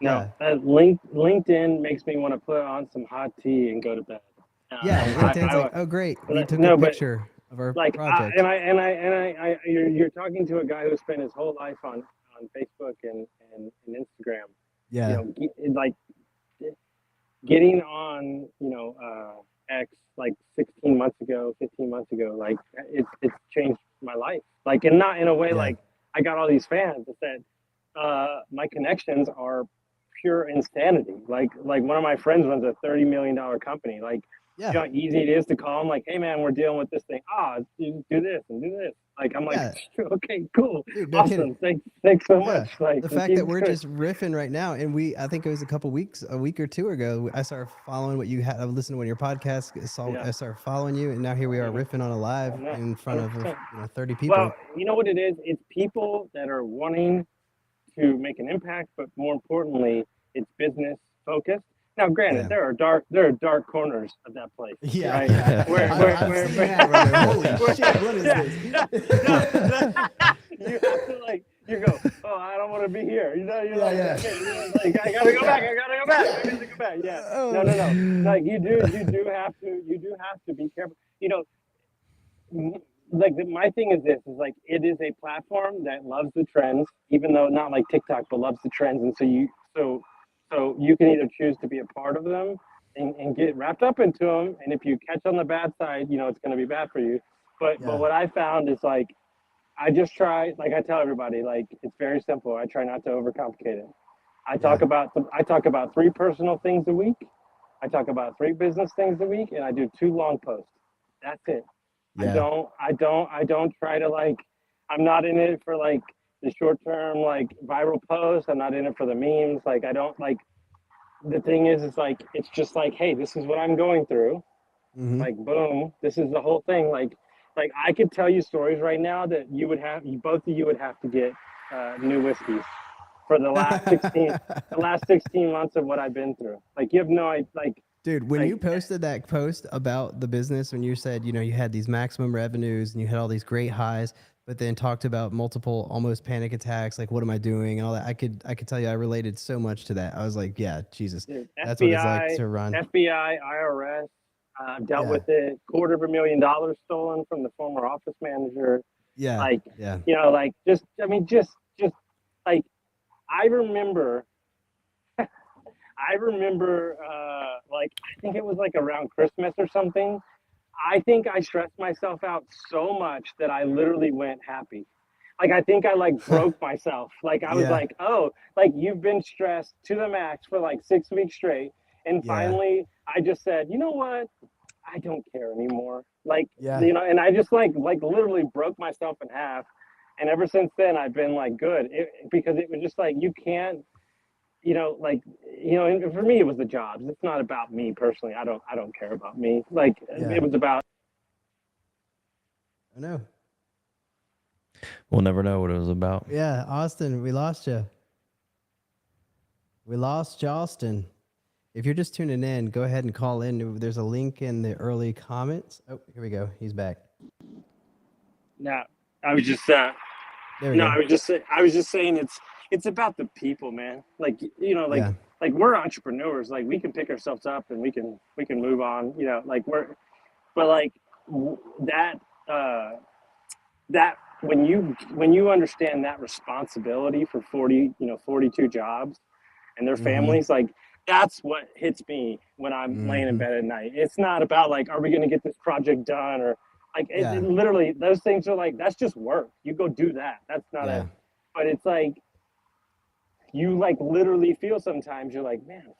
No, Yeah. LinkedIn makes me want to put on some hot tea and go to bed. Yeah. LinkedIn's like, I oh, great. We took a no, but picture of our like project. you're talking to a guy who spent his whole life on Facebook and Instagram. Yeah. Like getting on X like 16 months ago, 15 months ago, like it's changed my life. Like, and not in a way Yeah. like I got all these fans. It's that my connections are pure insanity. Like one of my friends runs a $30 million company. Like, Yeah. how easy it is to call him. Like, hey man, we're dealing with this thing. Do this and do this. Like, I'm like, Yeah. okay, cool, Dude, no kidding. awesome. Thanks so Yeah. much. Like, The and fact that keep we're doing it. just riffing right now, and I think it was a week or two ago, I started following what you had. I listened to one of your podcasts, Yeah. I started following you, and now here we are riffing on a live No, in front of 100%. 30 Well, people. you know what it is? It's people that are wanting to make an impact, but more importantly, it's business focused. Now, granted, Yeah. there are dark corners of that place, Yeah, right? yeah. I've seen that where they're, holy shit, what is yeah, this? you have to like you go, oh, I don't want to be here. You're Yeah, like, yeah. okay, like I gotta go back. I gotta go back. I gotta go back. Yeah, no, Oh. no, no. Like you do have to be careful. Like my thing is this is like it is a platform that loves the trends, even though not like TikTok, but loves the trends, and so you can either choose to be a part of them and get wrapped up into them, and if you catch on the bad side, it's going to be bad for you. But Yeah, what I found is like I just try, like I tell everybody, like it's very simple. I try not to overcomplicate it. yeah, I talk about three personal things a week. I talk about three business things a week, and I do two long posts. That's it. yeah, I don't try to like, I'm not in it for like the short term, like viral posts. I'm not in it for the memes. Like, I don't like, the thing is like, it's just like, hey, this is what I'm going through. mm-hmm. Like, boom, this is the whole thing. Like I could tell you stories right now that both of you would have to get new whiskeys for the last 16 months of what I've been through. Like, you have no idea, Dude, when like, you posted that post about the business, when you said, you had these maximum revenues and you had all these great highs, but then talked about multiple almost panic attacks, like what am I doing and all that, I could tell you I related so much to that. I was like, yeah, Jesus, dude, that's what it's like FBI, to run. FBI, IRS, dealt Yeah, with it. $250,000 stolen from the former office manager. yeah, Like, yeah, like just, I mean, just like I remember, like I think it was like around Christmas or something. I think I stressed myself out so much that I literally went happy. Like I think I like broke myself. Like I was Yeah. like, oh, like you've been stressed to the max for like 6 weeks straight. And Yeah. finally I just said, you know what? I don't care anymore. Like, Yeah. you know, and I just like literally broke myself in half. And ever since then I've been like good because it was just like, you can't, you know, like, you know, and for me, it was the jobs. It's not about me personally. I don't care about me. Like Yeah. it was about, I know. We'll never know what it was about. Yeah, Austin, we lost you. We lost Justin. If you're just tuning in, go ahead and call in. There's a link in the early comments. Oh, here we go. He's back. no, I was just, There we no, go. I was just saying it's about the people, man. Like, you know, Yeah. like we're entrepreneurs. Like we can pick ourselves up and we can move on, you know, like but like that, that when you understand that responsibility for 40, you know, 42 jobs and their Mm-hmm. families, like that's what hits me when I'm laying in Mm-hmm. bed at night. It's not about like, are we going to get this project done, or like it Yeah. literally those things are like, that's just work. You go do that. That's not Yeah. it. But it's like you like literally feel sometimes you're like, man,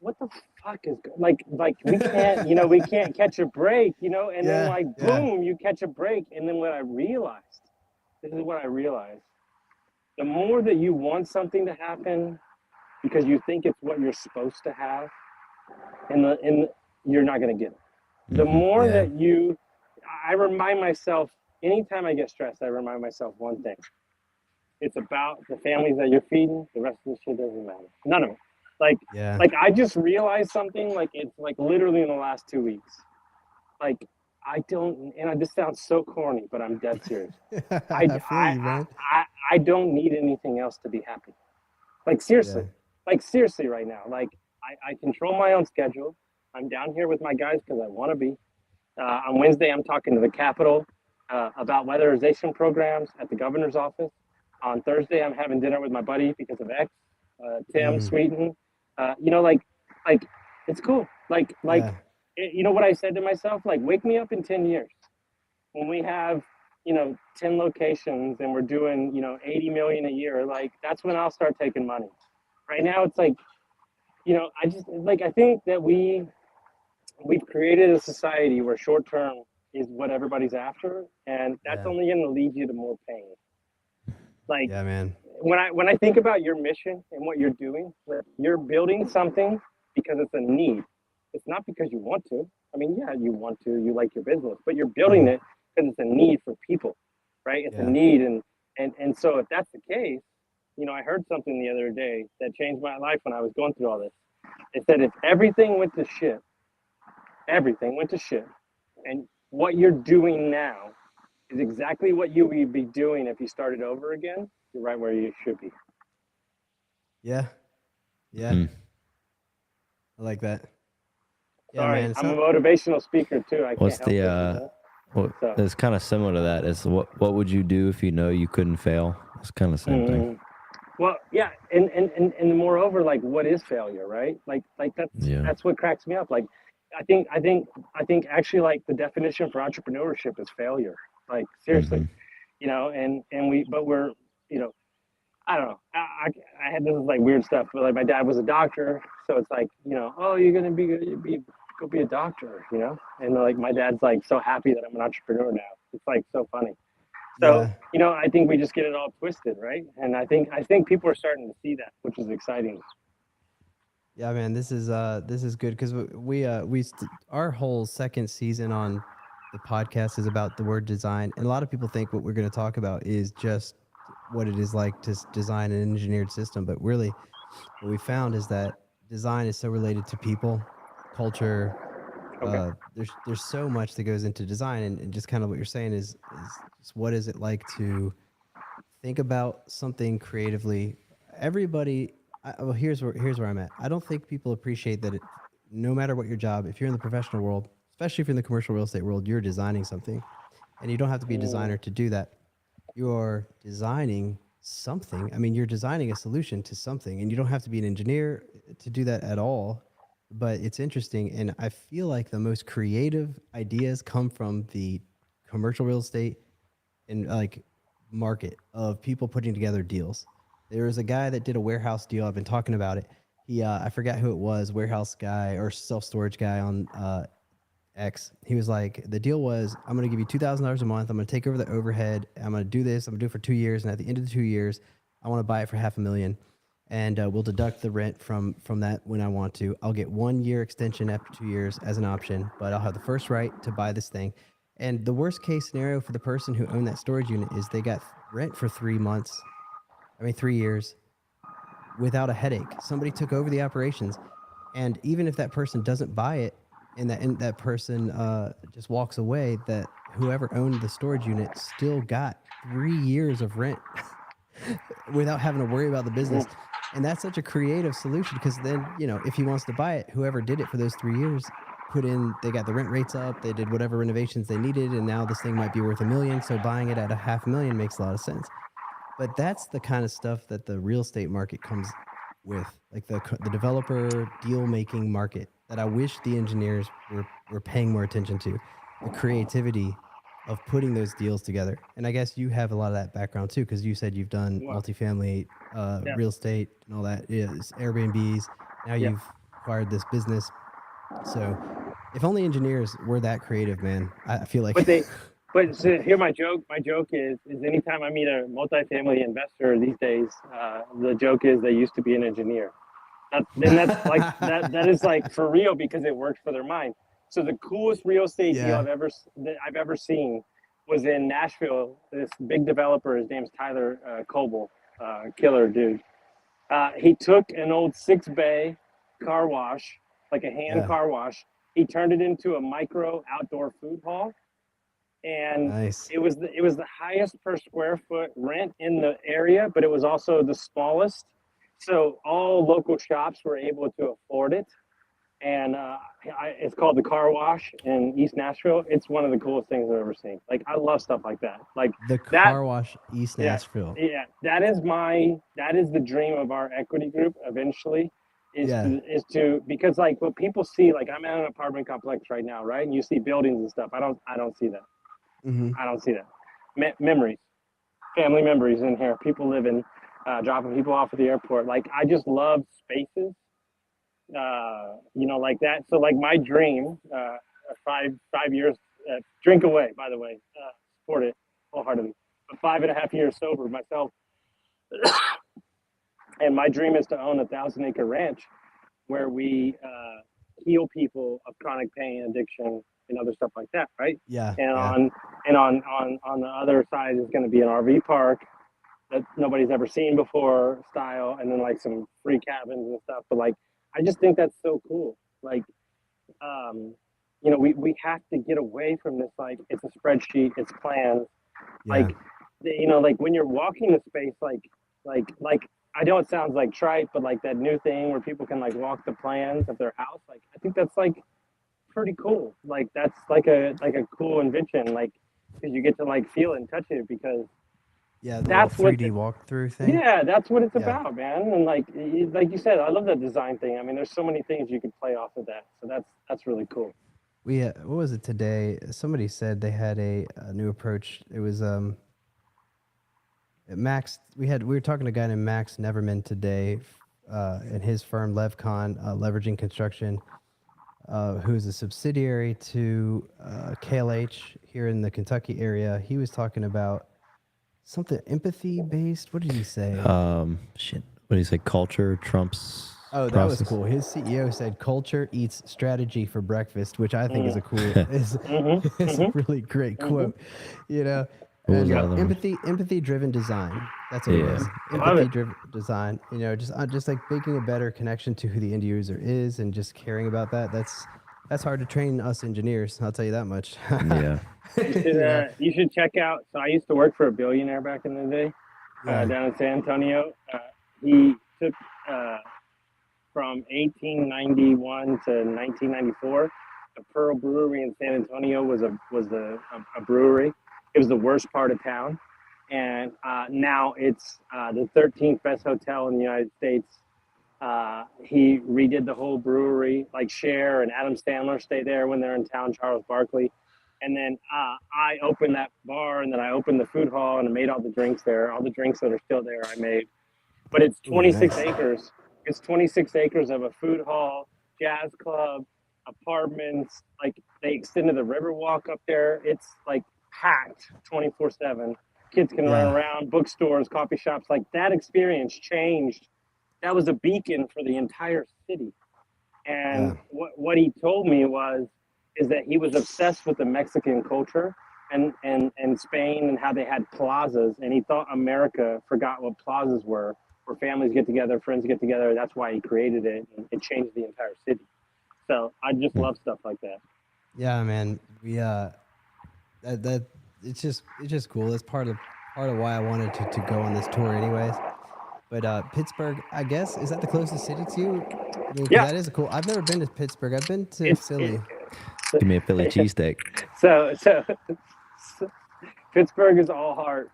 what the fuck is like we can't, you know, we can't catch a break, you know, and then Yeah. like Yeah. boom, you catch a break, and then what I realized, this is what I realized, the more that you want something to happen because you think it's what you're supposed to have, and you're not going to get it. The Mm-hmm. more Yeah. that you, I remind myself, anytime I get stressed, I remind myself one thing: it's about the families that you're feeding. The rest of the shit doesn't matter. None of it. Like, Yeah. like I just realized something. Like it's like literally in the last 2 weeks. Like I don't, and this sounds so corny, but I'm dead serious. I, I feel I, you, man. I don't need anything else to be happy. Yeah. Like seriously right now. Like I control my own schedule. I'm down here with my guys because I want to be. On Wednesday, I'm talking to the Capitol about weatherization programs at the governor's office. On Thursday, I'm having dinner with my buddy because of X, Tim Mm. Sweeten. You know, like it's cool. Yeah. You know what I said to myself? Like, wake me up in 10 years when we have, you know, 10 locations and we're doing, you know, 80 million a year. Like, that's when I'll start taking money. Right now, it's like, you know, I just like, I think that we've created a society where short term is what everybody's after, and that's Yeah. only going to lead you to more pain. Like Yeah, man. when I think about your mission and what you're doing, like, you're building something because it's a need. It's not because you want to. I mean, yeah, you want to, you like your business, but you're building Mm. it because it's a need for people, right? It's a Yeah. need, and so if that's the case, you know, I heard something the other day that changed my life when I was going through all this. It said if everything went to shit, and what you're doing now is exactly what you would be doing if you started over again, you're right where you should be. Yeah. Yeah. Hmm. I like that. Yeah, Sorry, man. It's I'm a not, motivational speaker too. I What's can't help the it. You know? what So, it's kind of similar to that. Is what would you do if you know you couldn't fail? It's kind of the same thing. well, yeah, and moreover, like, what is failure, right? Like Yeah. that's what cracks me up. Like, I think actually, like, the definition for entrepreneurship is failure. Like, seriously, Mm-hmm. you know, and we, but we're, you know, I don't know. I had this like weird stuff, but like my dad was a doctor, so it's like, you know, oh, you're gonna go be a doctor, you know, and like my dad's like so happy that I'm an entrepreneur now. It's like so funny. So yeah. you know, I think we just get it all twisted, right? And I think people are starting to see that, which is exciting. Yeah, man. This is good because our whole second season on the podcast is about the word design, and a lot of people think what we're going to talk about is just what it is like to design an engineered system, but really, what we found is that design is so related to people, culture. Okay. There's so much that goes into design, and just kind of what you're saying is just what is it like to think about something creatively. Everybody, well, here's where I'm at. I don't think people appreciate that. No matter what your job, if you're in the professional world, especially if you're in the commercial real estate world, you're designing something, and you don't have to be a designer to do that. You're designing something. I mean, you're designing a solution to something, and you don't have to be an engineer to do that at all. but it's interesting, and I feel like the most creative ideas come from the commercial real estate and like market of people putting together deals. There was a guy that did a warehouse deal. I've been talking about it. He I forgot who it was, warehouse guy or self storage guy on X. He was like, the deal was, I'm going to give you $2,000 a month. I'm going to take over the overhead. I'm going to do this. I'm going to do it for 2 years, and at the end of the 2 years, I want to buy it for $500,000, and we'll deduct the rent from that when I want to. I'll get 1 year extension after 2 years as an option, but I'll have the first right to buy this thing. And the worst case scenario for the person who owned that storage unit is they got rent for 3 months. I mean, 3 years without a headache. Somebody took over the operations, and even if that person doesn't buy it, and that person just walks away, that whoever owned the storage unit still got 3 years of rent without having to worry about the business. And that's such a creative solution, because then, if he wants to buy it, whoever did it for those 3 years they got the rent rates up, they did whatever renovations they needed, and now this thing might be worth $1 million. So buying it at a $500,000 makes a lot of sense. But that's the kind of stuff that the real estate market comes with, like the developer deal making market, that I wish the engineers were paying more attention to, the creativity of putting those deals together. And I guess you have a lot of that background too, because you said you've done multifamily real estate and all that, Airbnbs. Now you've acquired this business. So if only engineers were that creative, man, I feel like. But so here my joke is anytime I meet a multifamily investor these days, the joke is they used to be an engineer. That's like that is like for real, because it works for their mind. So the coolest real estate deal I've ever seen was in Nashville. This big developer, his name's Tyler Coble, killer dude. He took an old 6-bay car wash, like a hand car wash. He turned it into a micro outdoor food hall, and nice. it was the highest per square foot rent in the area, but it was also the smallest. So all local shops were able to afford it, and it's called the Car Wash in East Nashville. It's one of the coolest things I've ever seen. Like, I love stuff like that. Like the Car Wash East Nashville. Yeah, that is the dream of our equity group eventually. Is to because like what people see, like I'm at an apartment complex right now, right? And you see buildings and stuff. I don't see that. Mm-hmm. I don't see that. Memories, family memories in here. People living, dropping people off at the airport. Like, I just love spaces, like that. So like my dream, 5 years, drink away, by the way, support it wholeheartedly. But 5.5 years sober myself, and my dream is to own a 1,000-acre ranch where we heal people of chronic pain, addiction, and other stuff like that, right? Yeah. On the other side is going to be an RV park that nobody's ever seen before, style, and then like some free cabins and stuff. But like, I just think that's so cool. Like, we have to get away from this. Like, it's a spreadsheet, it's plans. Yeah. Like, like when you're walking the space, like I know it sounds like trite, but like that new thing where people can like walk the plans of their house. Like, I think that's like pretty cool. Like, that's like a cool invention. Like, because you get to like feel it and touch it, because that's 3D walkthrough thing. Yeah, that's what it's about, man. And like you said, I love that design thing. I mean, there's so many things you could play off of that. So that's really cool. What was it today? Somebody said they had a new approach. It was Max. We were talking to a guy named Max Neverman today, and his firm Levcon, Leveraging Construction, who's a subsidiary to KLH here in the Kentucky area. He was talking about something empathy based. What did he say? What did he say? Culture trumps. Oh, that process. was cool. His CEO said, "Culture eats strategy for breakfast," which I think is a really great quote. Empathy driven design. That's what it is. Empathy driven design. Just like making a better connection to who the end user is, and just caring about that. That's hard to train us engineers. I'll tell you that much. Yeah. You should check out. So I used to work for a billionaire back in the day, down in San Antonio. He took from 1891 to 1994. The Pearl Brewery in San Antonio was a brewery. It was the worst part of town, and now it's the 13th best hotel in the United States. He redid the whole brewery, like Cher and Adam Sandler stay there when they're in town, Charles Barkley. And then I opened that bar, and then I opened the food hall and I made all the drinks there. All the drinks that are still there, I made. But it's 26 acres. It's 26 acres of a food hall, jazz club, apartments. Like they extended the river walk up there. It's like packed 24/7. Kids can run around, bookstores, coffee shops. Like that experience changed. That was a beacon for the entire city. And what he told me is that he was obsessed with the Mexican culture and Spain and how they had plazas, and he thought America forgot what plazas were, where families get together, friends get together. That's why he created it, and it changed the entire city. So I just love stuff like that. Yeah, man. We that it's just cool. That's part of why I wanted to go on this tour, anyways. But Pittsburgh, I guess, is that the closest city to you? I mean, 'cause that is cool. I've never been to Pittsburgh. I've been to Philly. Give me a Philly cheesesteak. So Pittsburgh is all heart,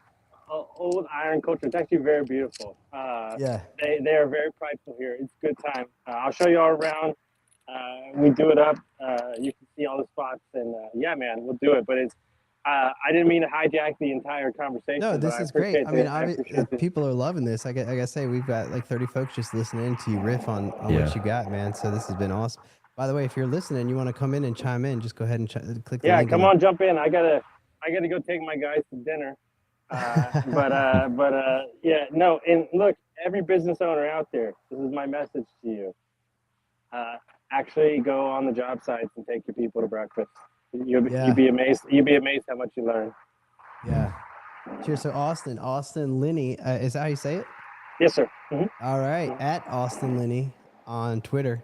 old iron culture. It's actually very beautiful. They are very prideful here. It's a good time. I'll show you all around. We do it up. You can see all the spots, and yeah, man, we'll do it. But it's I didn't mean to hijack the entire conversation. No, this is great. I mean, people are loving this. Like I say, we've got like 30 folks just listening to you riff on what you got, man. So this has been awesome. By the way, if you're listening, you want to come in and chime in, just go ahead and click the link. Yeah, come on, jump in. I gotta go take my guys to dinner. Yeah, no. And look, every business owner out there, this is my message to you. Actually, go on the job sites and take your people to breakfast. You'll be amazed. You'll be amazed how much you learn. Yeah. Cheers. So Austin Linney, is that how you say it? Yes, sir. Mm-hmm. All right, at Austin Linney on Twitter.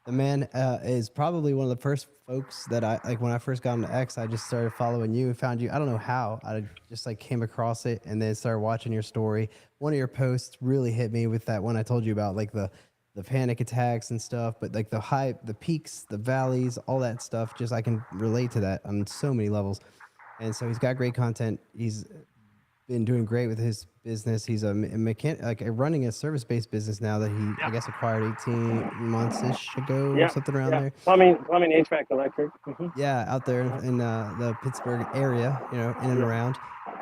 The man is probably one of the first folks that I like when I first got into X. I just started following you and found you. I don't know how. I just like came across it and then started watching your story. One of your posts really hit me with that one I told you about, like the panic attacks and stuff, but like the peaks, the valleys, all that stuff. Just I can relate to that on so many levels. And so he's got great content. He's been doing great with his business. He's a mechanic, running a service-based business now that he, I guess, acquired 18 months-ish ago or something around there. Plumbing, HVAC, electric. Mm-hmm. Yeah, out there in the Pittsburgh area, in and around.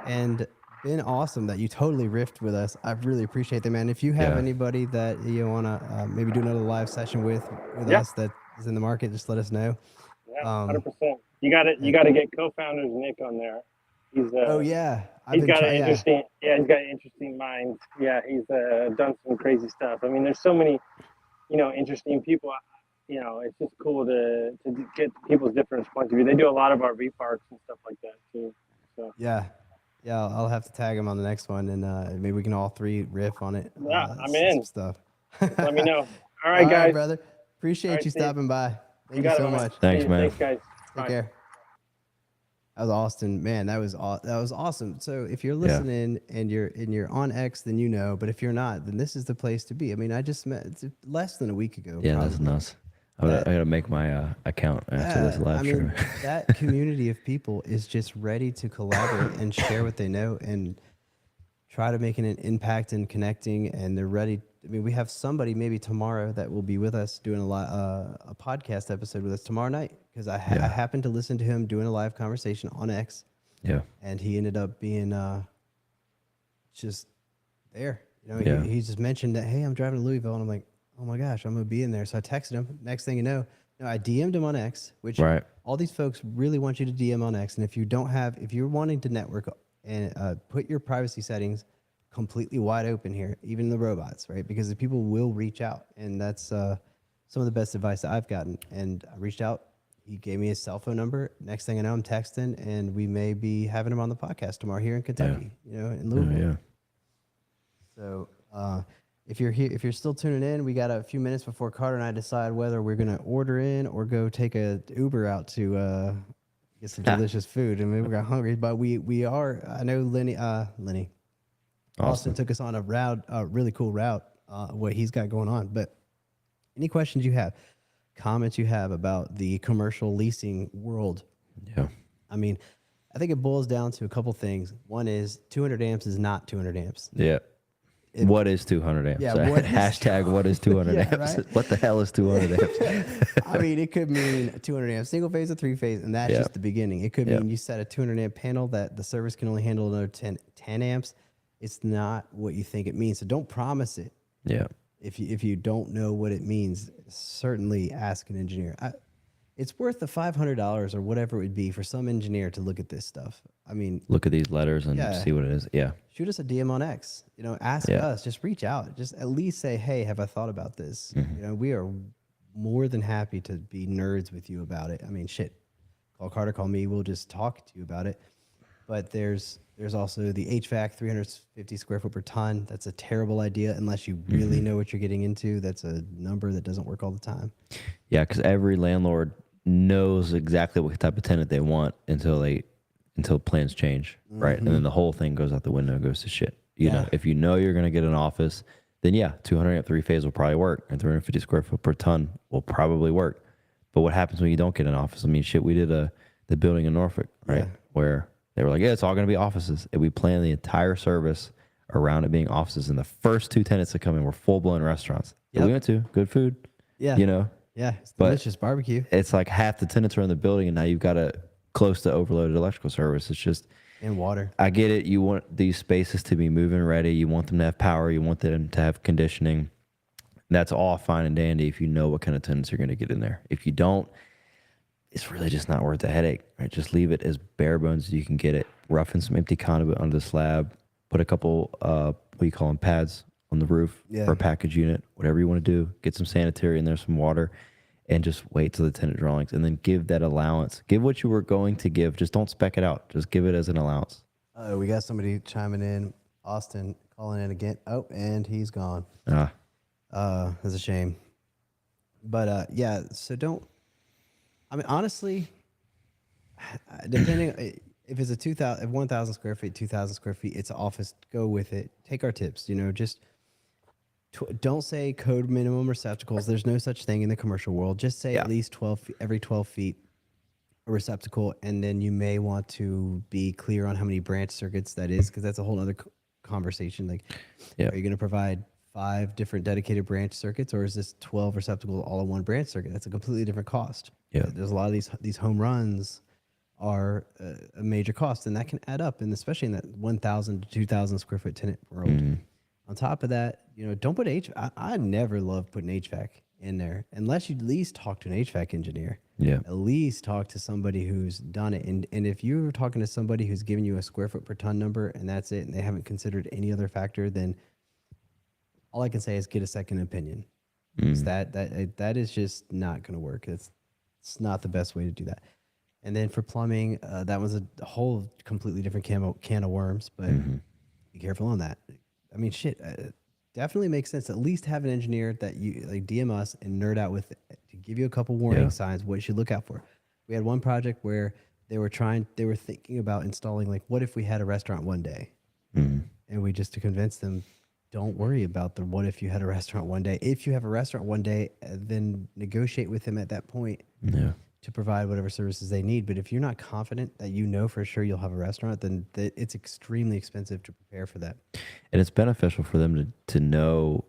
And been awesome that you totally riffed with us. I really appreciate that, man. If you have anybody that you want to maybe do another live session with us that is in the market, just let us know. Yeah, 100%. You got to get co-founders Nick on there. He's he's got an interesting mind. Yeah, he's done some crazy stuff. I mean, there's so many, interesting people. It's just cool to get people's different points of view. They do a lot of RV parks and stuff like that too. So yeah, I'll have to tag him on the next one, and maybe we can all three riff on it. Yeah, I'm in. Stuff. Let me know. All right, guys, brother. Appreciate you stopping by. Thank you so much. Thanks, man. Thanks, guys. Take care. That was Austin, man. That was awesome. So if you're listening and you're on X, then but if you're not, then this is the place to be. I mean, I just met less than a week ago. Yeah, that's nuts. I gotta make my account after this live stream. That community of people is just ready to collaborate and share what they know and try to make an impact in connecting. And they're ready. I mean, we have somebody maybe tomorrow that will be with us doing a podcast episode with us tomorrow night, because I happened to listen to him doing a live conversation on X. Yeah. And he ended up being just there. He just mentioned that, hey, I'm driving to Louisville, and I'm like, oh my gosh, I'm gonna be in there. So I texted him. Next thing you know, I DM'd him on X, which all these folks really want you to DM on X. And if you're wanting to network and put your privacy settings completely wide open here, even the robots, right? Because the people will reach out, and that's some of the best advice that I've gotten. And I reached out. He gave me his cell phone number. Next thing I know, I'm texting, and we may be having him on the podcast tomorrow here in Kentucky, in Louisville. So if you're here, if you're still tuning in, we got a few minutes before Carter and I decide whether we're going to order in or go take a Uber out to get some delicious food. I mean, we got hungry, but we are. I know Lenny. Austin took us on a really cool route, what he's got going on. But any questions you have, comments you have about the commercial leasing world? Yeah. I mean, I think it boils down to a couple things. One is 200 amps is not 200 amps. Yeah. What is 200 amps? Yeah, what is Hashtag what is 200 Yeah, amps? right? What the hell is 200 amps? I mean, it could mean 200 amp single phase or 3-phase, and that's Yeah. just the beginning. It could Yeah. mean you set a 200 amp panel that the service can only handle another 10 amps. It's not what you think it means. So don't promise it. Yeah. If you don't know what it means, certainly ask an engineer. It's worth the $500 or whatever it would be for some engineer to look at this stuff. I mean, Look at these letters and Yeah. see what it is. Yeah. shoot us a DM on X. Ask Yeah. us. Just reach out. Just at least say, hey, have I thought about this? Mm-hmm. We are more than happy to be nerds with you about it. I mean, shit. Call Carter, call me. We'll just talk to you about it. But there's also the HVAC, 350 square foot per ton. That's a terrible idea unless you really know what you're getting into. That's a number that doesn't work all the time. Yeah, because every landlord knows exactly what type of tenant they want until plans change, right? And then the whole thing goes out the window and goes to shit. You know, if you know you're going to get an office, then yeah, 200 amp 3-phase will probably work, and 350 square foot per ton will probably work. But what happens when you don't get an office? I mean, shit, we did the building in Norfolk, right, where they were like, yeah, it's all going to be offices, and we planned the entire service around it being offices. And the first 2 tenants that come in were full blown restaurants. That we went to good food, Yeah. Yeah, it's But- delicious barbecue it's like half the tenants are in the building, and now you've got a close to overloaded electrical service. It's just, and water. I get it. You want these spaces to be moving ready. You want them to have power. You want them to have conditioning. That's all fine and dandy if you know what kind of tenants you're going to get in there. If you don't, it's really just not worth the headache. Right? Just leave it as bare bones as you can get it. Roughen some empty conduit under the slab. Put a couple, what do you call them, pads on the roof for a package unit. Whatever you want to do. Get some sanitary in there, some water, and just wait till the tenant drawings, and then give that allowance. Give what you were going to give. Just don't spec it out. Just give it as an allowance. Oh, we got somebody chiming in. Austin calling in again. Oh, and he's gone. That's a shame. But yeah, so don't. I mean, honestly, depending if it's if 1,000 square feet, 2,000 square feet, it's an office. Go with it. Take our tips. Just don't say code minimum receptacles. There's no such thing in the commercial world. Just say at least 12 feet, every 12 feet a receptacle, and then you may want to be clear on how many branch circuits that is, because that's a whole other conversation. Like, are you going to provide 5 different dedicated branch circuits, or is this 12 receptacles all in one branch circuit? That's a completely different cost. Yeah. There's a lot of these home runs are a major cost, and that can add up, and especially in that 1,000 to 2,000 square foot tenant world. On top of that, don't put HVAC. I never love putting HVAC in there unless you at least talk to an HVAC engineer. Yeah. At least talk to somebody who's done it. And if you're talking to somebody who's giving you a square foot per ton number and that's it, and they haven't considered any other factor, then all I can say is get a second opinion. That is just not going to work. It's not the best way to do that. And then for plumbing, that was a whole completely different can of worms, but be careful on that. I mean, shit, definitely makes sense. At least have an engineer that you like DM us and nerd out with it, to give you a couple warning signs, what you should look out for. We had one project where they were thinking about installing, like, what if we had a restaurant one day? And we just to convince them, don't worry about the what if you had a restaurant one day. If you have a restaurant one day, then negotiate with them at that point to provide whatever services they need. But if you're not confident that for sure you'll have a restaurant, then it's extremely expensive to prepare for that. And it's beneficial for them to know,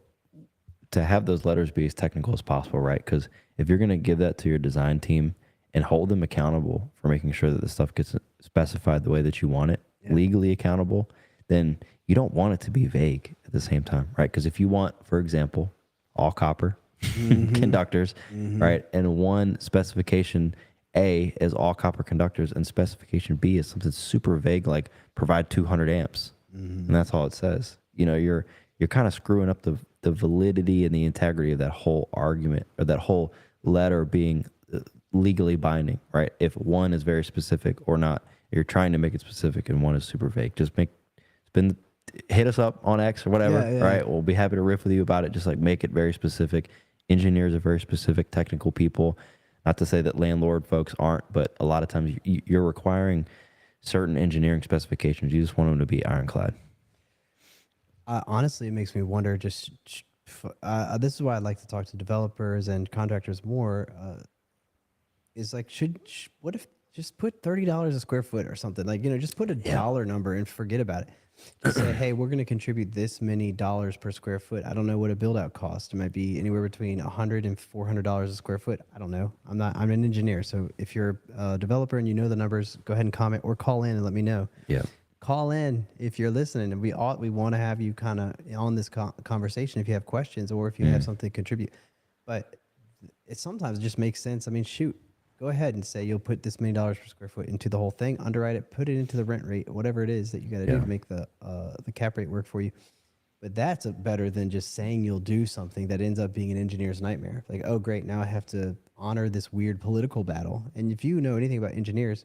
to have those letters be as technical as possible, right? Because if you're going to give that to your design team and hold them accountable for making sure that the stuff gets specified the way that you want it, legally accountable, then you don't want it to be vague at the same time, right? Because if you want, for example, all copper conductors, right? And one specification A is all copper conductors, and specification B is something super vague, like provide 200 amps, and that's all it says. You're kind of screwing up the validity and the integrity of that whole argument, or that whole letter being legally binding, right? If one is very specific or not, you're trying to make it specific, and one is super vague. Just hit us up on X or whatever, right? We'll be happy to riff with you about it. Just like make it very specific. Engineers are very specific, technical people. Not to say that landlord folks aren't, but a lot of times you're requiring certain engineering specifications. You just want them to be ironclad. Honestly, it makes me wonder. This is why I'd like to talk to developers and contractors more. Is like, what if just put $30 a square foot or something. Like, just put a dollar number and forget about it. Just say, hey, we're going to contribute this many dollars per square foot. I don't know what a build out cost. It might be anywhere between $100 and $400 a square foot. I don't know. I'm an engineer. So if you're a developer and you know the numbers, go ahead and comment or call in and let me know. Yeah. Call in if you're listening, and we want to have you kind of on this conversation if you have questions or if you have something to contribute. But it sometimes just makes sense. I mean, shoot, go ahead and say you'll put this many dollars per square foot into the whole thing, underwrite it, put it into the rent rate, whatever it is that you got to do to make the cap rate work for you. But that's better than just saying you'll do something that ends up being an engineer's nightmare. Like, oh, great, now I have to honor this weird political battle. And if you know anything about engineers,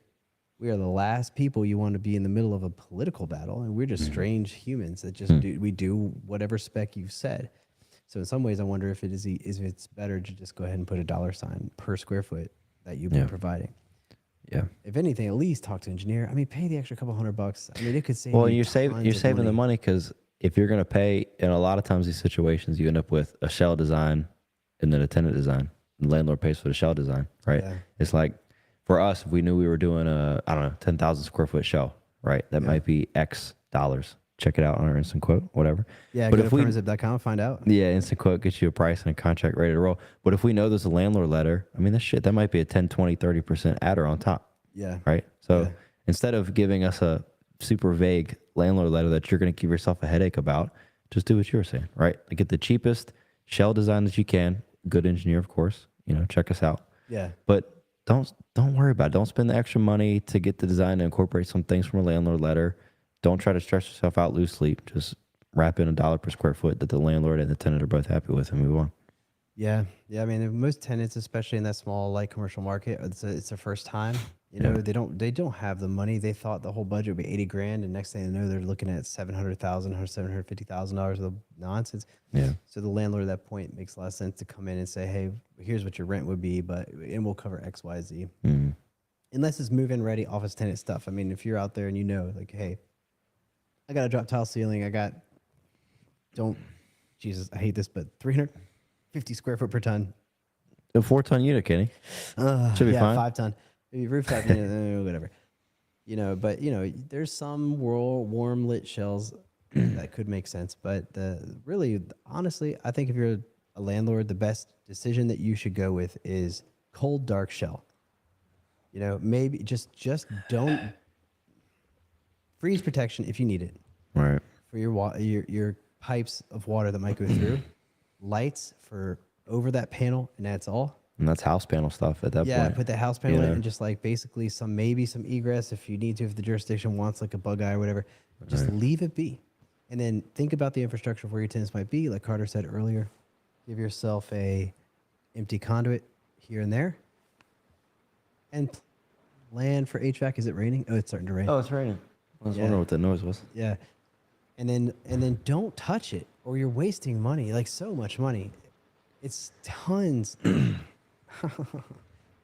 we are the last people you want to be in the middle of a political battle, and we're just strange humans that just do whatever spec you've said. So in some ways, I wonder if it's better to just go ahead and put a dollar sign per square foot that you've been providing. Yeah. If anything, at least talk to an engineer. I mean, pay the extra couple $100. I mean, it could save. Well, you you're saving the money because if you're going to pay, and a lot of times these situations, you end up with a shell design and then a tenant design. The landlord pays for the shell design, right? Yeah. It's like, for us, if we knew we were doing a, 10,000 square foot shell, right? That might be X dollars. Check it out on our instant quote, whatever. Yeah, but go to firmzip.com, find out. Yeah, instant quote gets you a price and a contract ready to roll. But if we know there's a landlord letter, I mean, that might be a 10, 20, 30% adder on top. Yeah. Right? So instead of giving us a super vague landlord letter that you're going to give yourself a headache about, just do what you were saying, right? Like, get the cheapest shell design that you can. Good engineer, of course. Check us out. Yeah. But don't worry about it. Don't spend the extra money to get the design to incorporate some things from a landlord letter. Don't try to stress yourself out loosely. Just wrap in $1 per square foot that the landlord and the tenant are both happy with and move on. Yeah. I mean, most tenants, especially in that small light commercial market, it's their first time. They don't have the money. They thought the whole budget would be $80,000, and next thing they know, they're looking at $700,000 or $750,000 of nonsense. Yeah. So the landlord at that point makes a lot of sense to come in and say, "Hey, here's what your rent would be, and we'll cover X, Y, Z." Mm-hmm. Unless it's move-in ready office tenant stuff. I mean, if you're out there and like, hey, I got a drop tile ceiling. Jesus, I hate this, but 350 square foot per ton. A 4-ton unit, Kenny. Should be fine. 5-ton. Maybe rooftop unit, whatever. But there's some warm lit shells that could make sense. But honestly, I think if you're a landlord, the best decision that you should go with is cold, dark shell. Maybe just don't freeze protection if you need it. Right. For your pipes of water that might go through, lights for over that panel, and that's all. And that's house panel stuff at that point. Yeah, put the house panel in and just like basically some egress if you need to, if the jurisdiction wants like a bug eye or whatever. Just leave it be. And then think about the infrastructure of where your tenants might be. Like Carter said earlier, give yourself a empty conduit here and there. And plan for HVAC. Is it raining? Oh, it's starting to rain. Oh, it's raining. I was wondering what that noise was. Yeah. And then don't touch it or you're wasting money, like so much money. It's tons of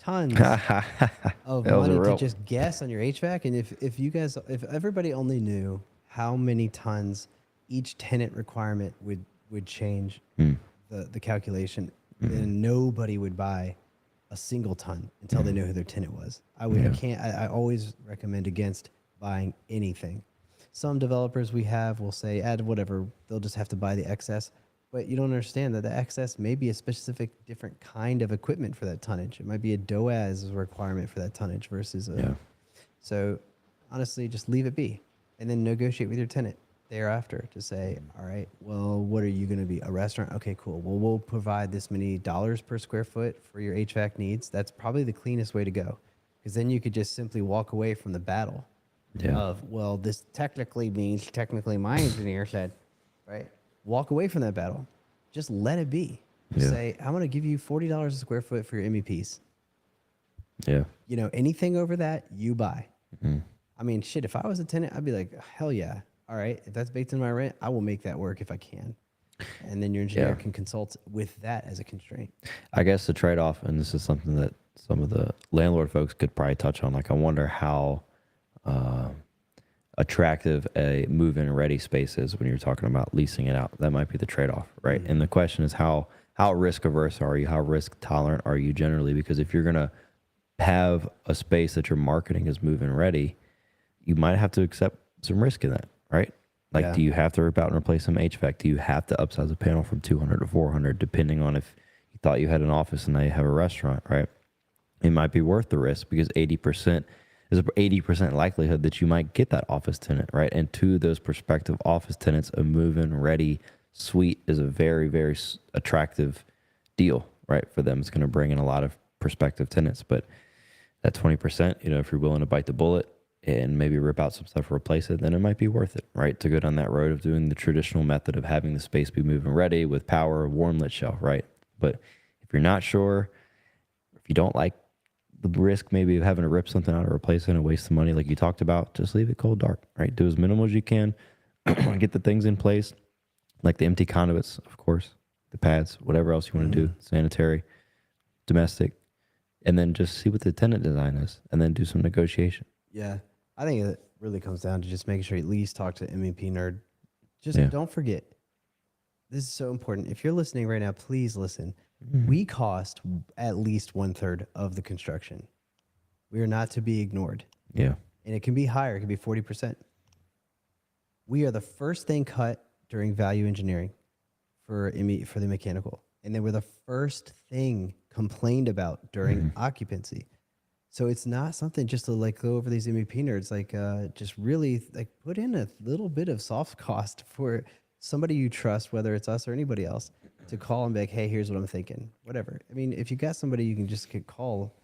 money to just guess on your HVAC. And if everybody only knew how many tons each tenant requirement would change the calculation, then nobody would buy a single ton until they know who their tenant was. I always recommend against buying anything. Some developers will say add whatever, they'll just have to buy the excess. But you don't understand that the excess may be a specific different kind of equipment for that tonnage. It might be a DOAS requirement for that tonnage versus So honestly, just leave it be and then negotiate with your tenant thereafter to say, all right, well, what are you going to be? A restaurant? Okay, cool. Well, we'll provide this many dollars per square foot for your HVAC needs. That's probably the cleanest way to go, because then you could just simply walk away from the battle of, well, this technically my engineer said, right? Walk away from that battle. Just let it be. Say, I'm going to give you $40 a square foot for your MEPs. Yeah. Anything over that, you buy. Mm-hmm. I mean, shit, if I was a tenant, I'd be like, hell yeah. All right. If that's baked in my rent, I will make that work if I can. And then your engineer can consult with that as a constraint. I guess the trade-off, and this is something that some of the landlord folks could probably touch on, like I wonder how attractive a move-in ready space is when you're talking about leasing it out. That might be the trade-off, right? Mm-hmm. And the question is how risk averse are you? How risk tolerant are you generally? Because if you're going to have a space that you're marketing as move-in ready, you might have to accept some risk in that, right? Like, Yeah. do you have to rip out and replace some HVAC? Do you have to upsize a panel from 200 to 400, depending on if you thought you had an office and now you have a restaurant, right? It might be worth the risk because 80% is an 80% likelihood that you might get that office tenant, right? And to those prospective office tenants, a move-in ready suite is a very, very attractive deal, right? For them, it's going to bring in a lot of prospective tenants. But that 20%, if you're willing to bite the bullet and maybe rip out some stuff or replace it, then it might be worth it, right? To go down that road of doing the traditional method of having the space be move-in ready with power, warm lit shell, right? But if you're not sure, if you don't like the risk maybe of having to rip something out or replace it and waste the money like you talked about, just leave it cold dark, right? Do as minimal as you can. Get the things in place, like the empty conduits, of course, the pads, whatever else you want to do, sanitary, domestic, and then just see what the tenant design is and then do some negotiation. Yeah. I think it really comes down to just making sure you at least talk to MEP nerd. Just Yeah. don't forget. This is so important. If you're listening right now, please listen. Mm-hmm. We cost at least 1/3 of the construction. We are not to be ignored. Yeah. And it can be higher. It can be 40%. We are the first thing cut during value engineering for the mechanical. And then we're the first thing complained about during occupancy. So it's not something just to like go over these MEP nerds, like just really like put in a little bit of soft cost for somebody you trust, whether it's us or anybody else, to call and be like, hey, here's what I'm thinking, whatever. I mean, if you got somebody you can just call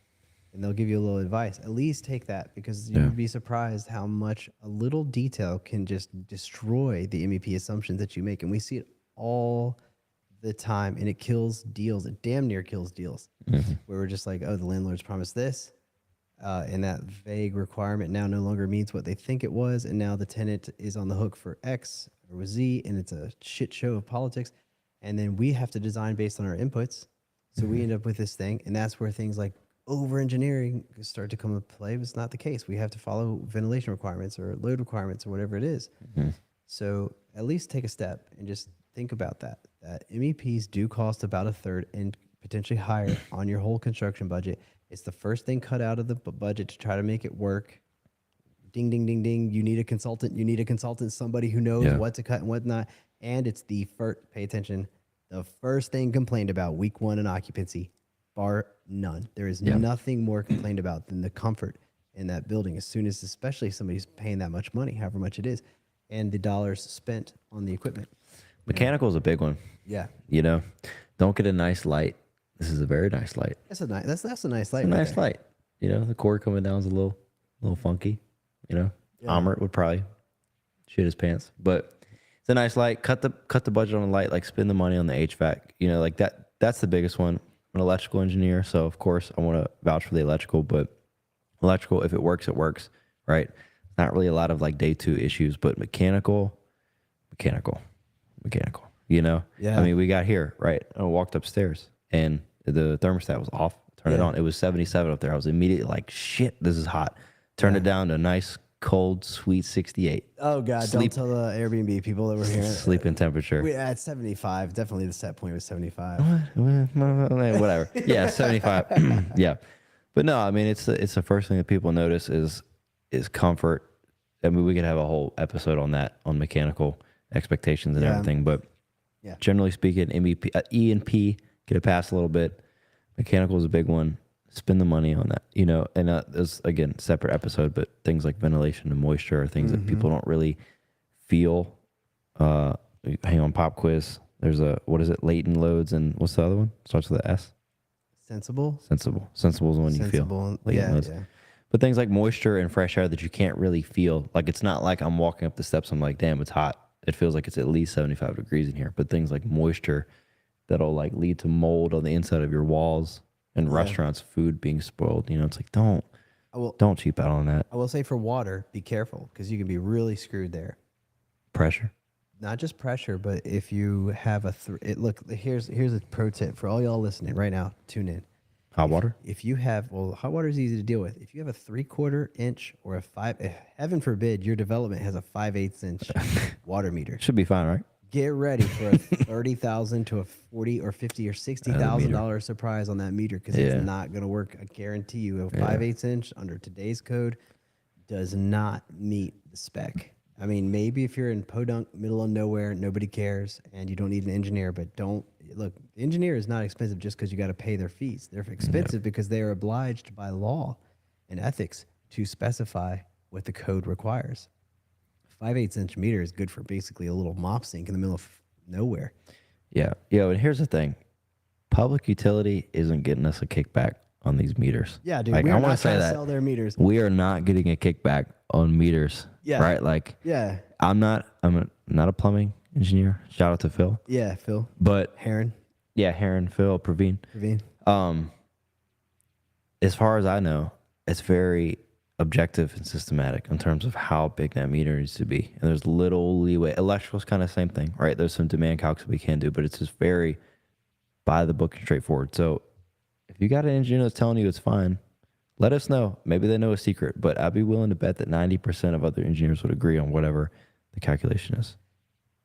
and they'll give you a little advice, at least take that, because you'd be surprised how much a little detail can just destroy the MEP assumptions that you make. And we see it all the time, and it kills deals. It damn near kills deals where we're just like, oh, the landlord's promised this. And that vague requirement now no longer means what they think it was. And now the tenant is on the hook for X or Z, and it's a shit show of politics. And then we have to design based on our inputs. So we end up with this thing. And that's where things like over engineering start to come into play. But it's not the case. We have to follow ventilation requirements or load requirements or whatever it is. So at least take a step and just think about that. That MEPs do cost about 1/3 and potentially higher on your whole construction budget. It's the first thing cut out of the budget to try to make it work. Ding, ding, ding, ding. You need a consultant. You need a consultant, somebody who knows what to cut and what not. And it's the first, pay attention, the first thing complained about week 1 in occupancy, bar none. There is nothing more complained about than the comfort in that building as soon as, especially somebody's paying that much money, however much it is, and the dollars spent on the equipment. Mechanical is a big one. Yeah. Don't get a nice light. This is a very nice light. That's a nice light. It's a nice light. The cord coming down is a little funky. Amrit would probably shit his pants, but it's a nice light. Cut the budget on the light. Like, spend the money on the HVAC. Like that. That's the biggest one. I'm an electrical engineer, so of course I want to vouch for the electrical. But electrical, if it works, it works, right? Not really a lot of like day 2 issues, but mechanical. Yeah. I mean, we got here, right? I walked upstairs and the thermostat was off. Turned it on. It was 77 up there. I was immediately like, shit, this is hot. Turned it down to a nice, cold, sweet 68. Oh, God. Don't tell the Airbnb people that we're here. Sleeping temperature. We at 75. Definitely the set point was 75. Whatever. Yeah, 75. Yeah. But no, I mean, it's the first thing that people notice is comfort. I mean, we could have a whole episode on that, on mechanical expectations and everything. But generally speaking, MEP, E and P get it past a little bit. Mechanical is a big one. Spend the money on that, and there's, again, separate episode, but things like ventilation and moisture are things that people don't really feel. Hang on, pop quiz. There's latent loads, and what's the other one? Starts with an S. Sensible is the one you feel. Latent loads. But things like moisture and fresh air that you can't really feel. Like, it's not like I'm walking up the steps, I'm like, damn, it's hot. It feels like it's at least 75 degrees in here. But things like moisture that'll like lead to mold on the inside of your walls, and restaurants, food being spoiled. It's like, don't cheap out on that. I will say for water, be careful, because you can be really screwed there. Pressure. Not just pressure, but if you have look, here's a pro tip for all y'all listening right now. Tune in. Hot water? If you have, hot water is easy to deal with. If you have a 3/4 inch or heaven forbid, your development has a 5/8 inch water meter. Should be fine, right? Get ready for a $30,000 to a $40 or $50 or $60,000 surprise on that meter because Yeah. it's not going to work. I guarantee you, a 5/8 inch under today's code does not meet the spec. I mean, maybe if you're in podunk, middle of nowhere, nobody cares, and you don't need an engineer. But don't look. The engineer is not expensive just because you got to pay their fees. They're expensive because they are obliged by law and ethics to specify what the code requires. 5/8 inch meter is good for basically a little mop sink in the middle of nowhere. Yeah. And here's the thing. Public utility isn't getting us a kickback on these meters. Yeah, dude. Like, We're I want not to say trying to that sell their meters. we are not getting a kickback on meters. Yeah. Right? Like, Yeah. I'm not a plumbing engineer. Shout out to Phil. Yeah, Phil. But Heron. yeah, Heron, Phil, Praveen. As far as I know, it's very objective and systematic in terms of how big that meter needs to be. And there's little leeway. Electrical's kind of the same thing, right? There's some demand calcs that we can do, but it's just very by the book and straightforward. So if you got an engineer that's telling you it's fine, let us know. Maybe they know a secret, but I'd be willing to bet that 90% of other engineers would agree on whatever the calculation is.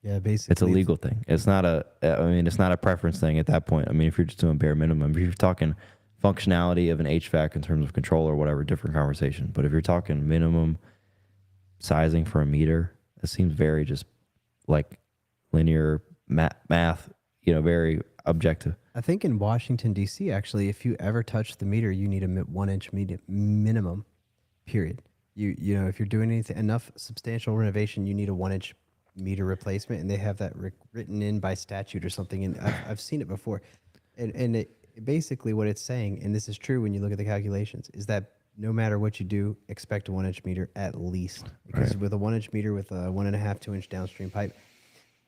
Yeah, basically. It's a legal thing. It's not it's not a preference thing at that point. I mean, if you're just doing bare minimum, if you're talking functionality of an HVAC in terms of control or whatever, different conversation. But if you're talking minimum sizing for a meter, it seems very just like linear math, very objective. I think in Washington, D.C., actually, if you ever touch the meter, you need a 1 inch minimum, period. You know, if you're doing anything, enough substantial renovation, you need a 1 inch meter replacement, and they have that written in by statute or something. And I've seen it before. And it, basically what it's saying, and this is true when you look at the calculations, is that no matter what you do, expect a 1 inch meter at least. Because with a 1 inch meter with a 1.5, 2 inch downstream pipe,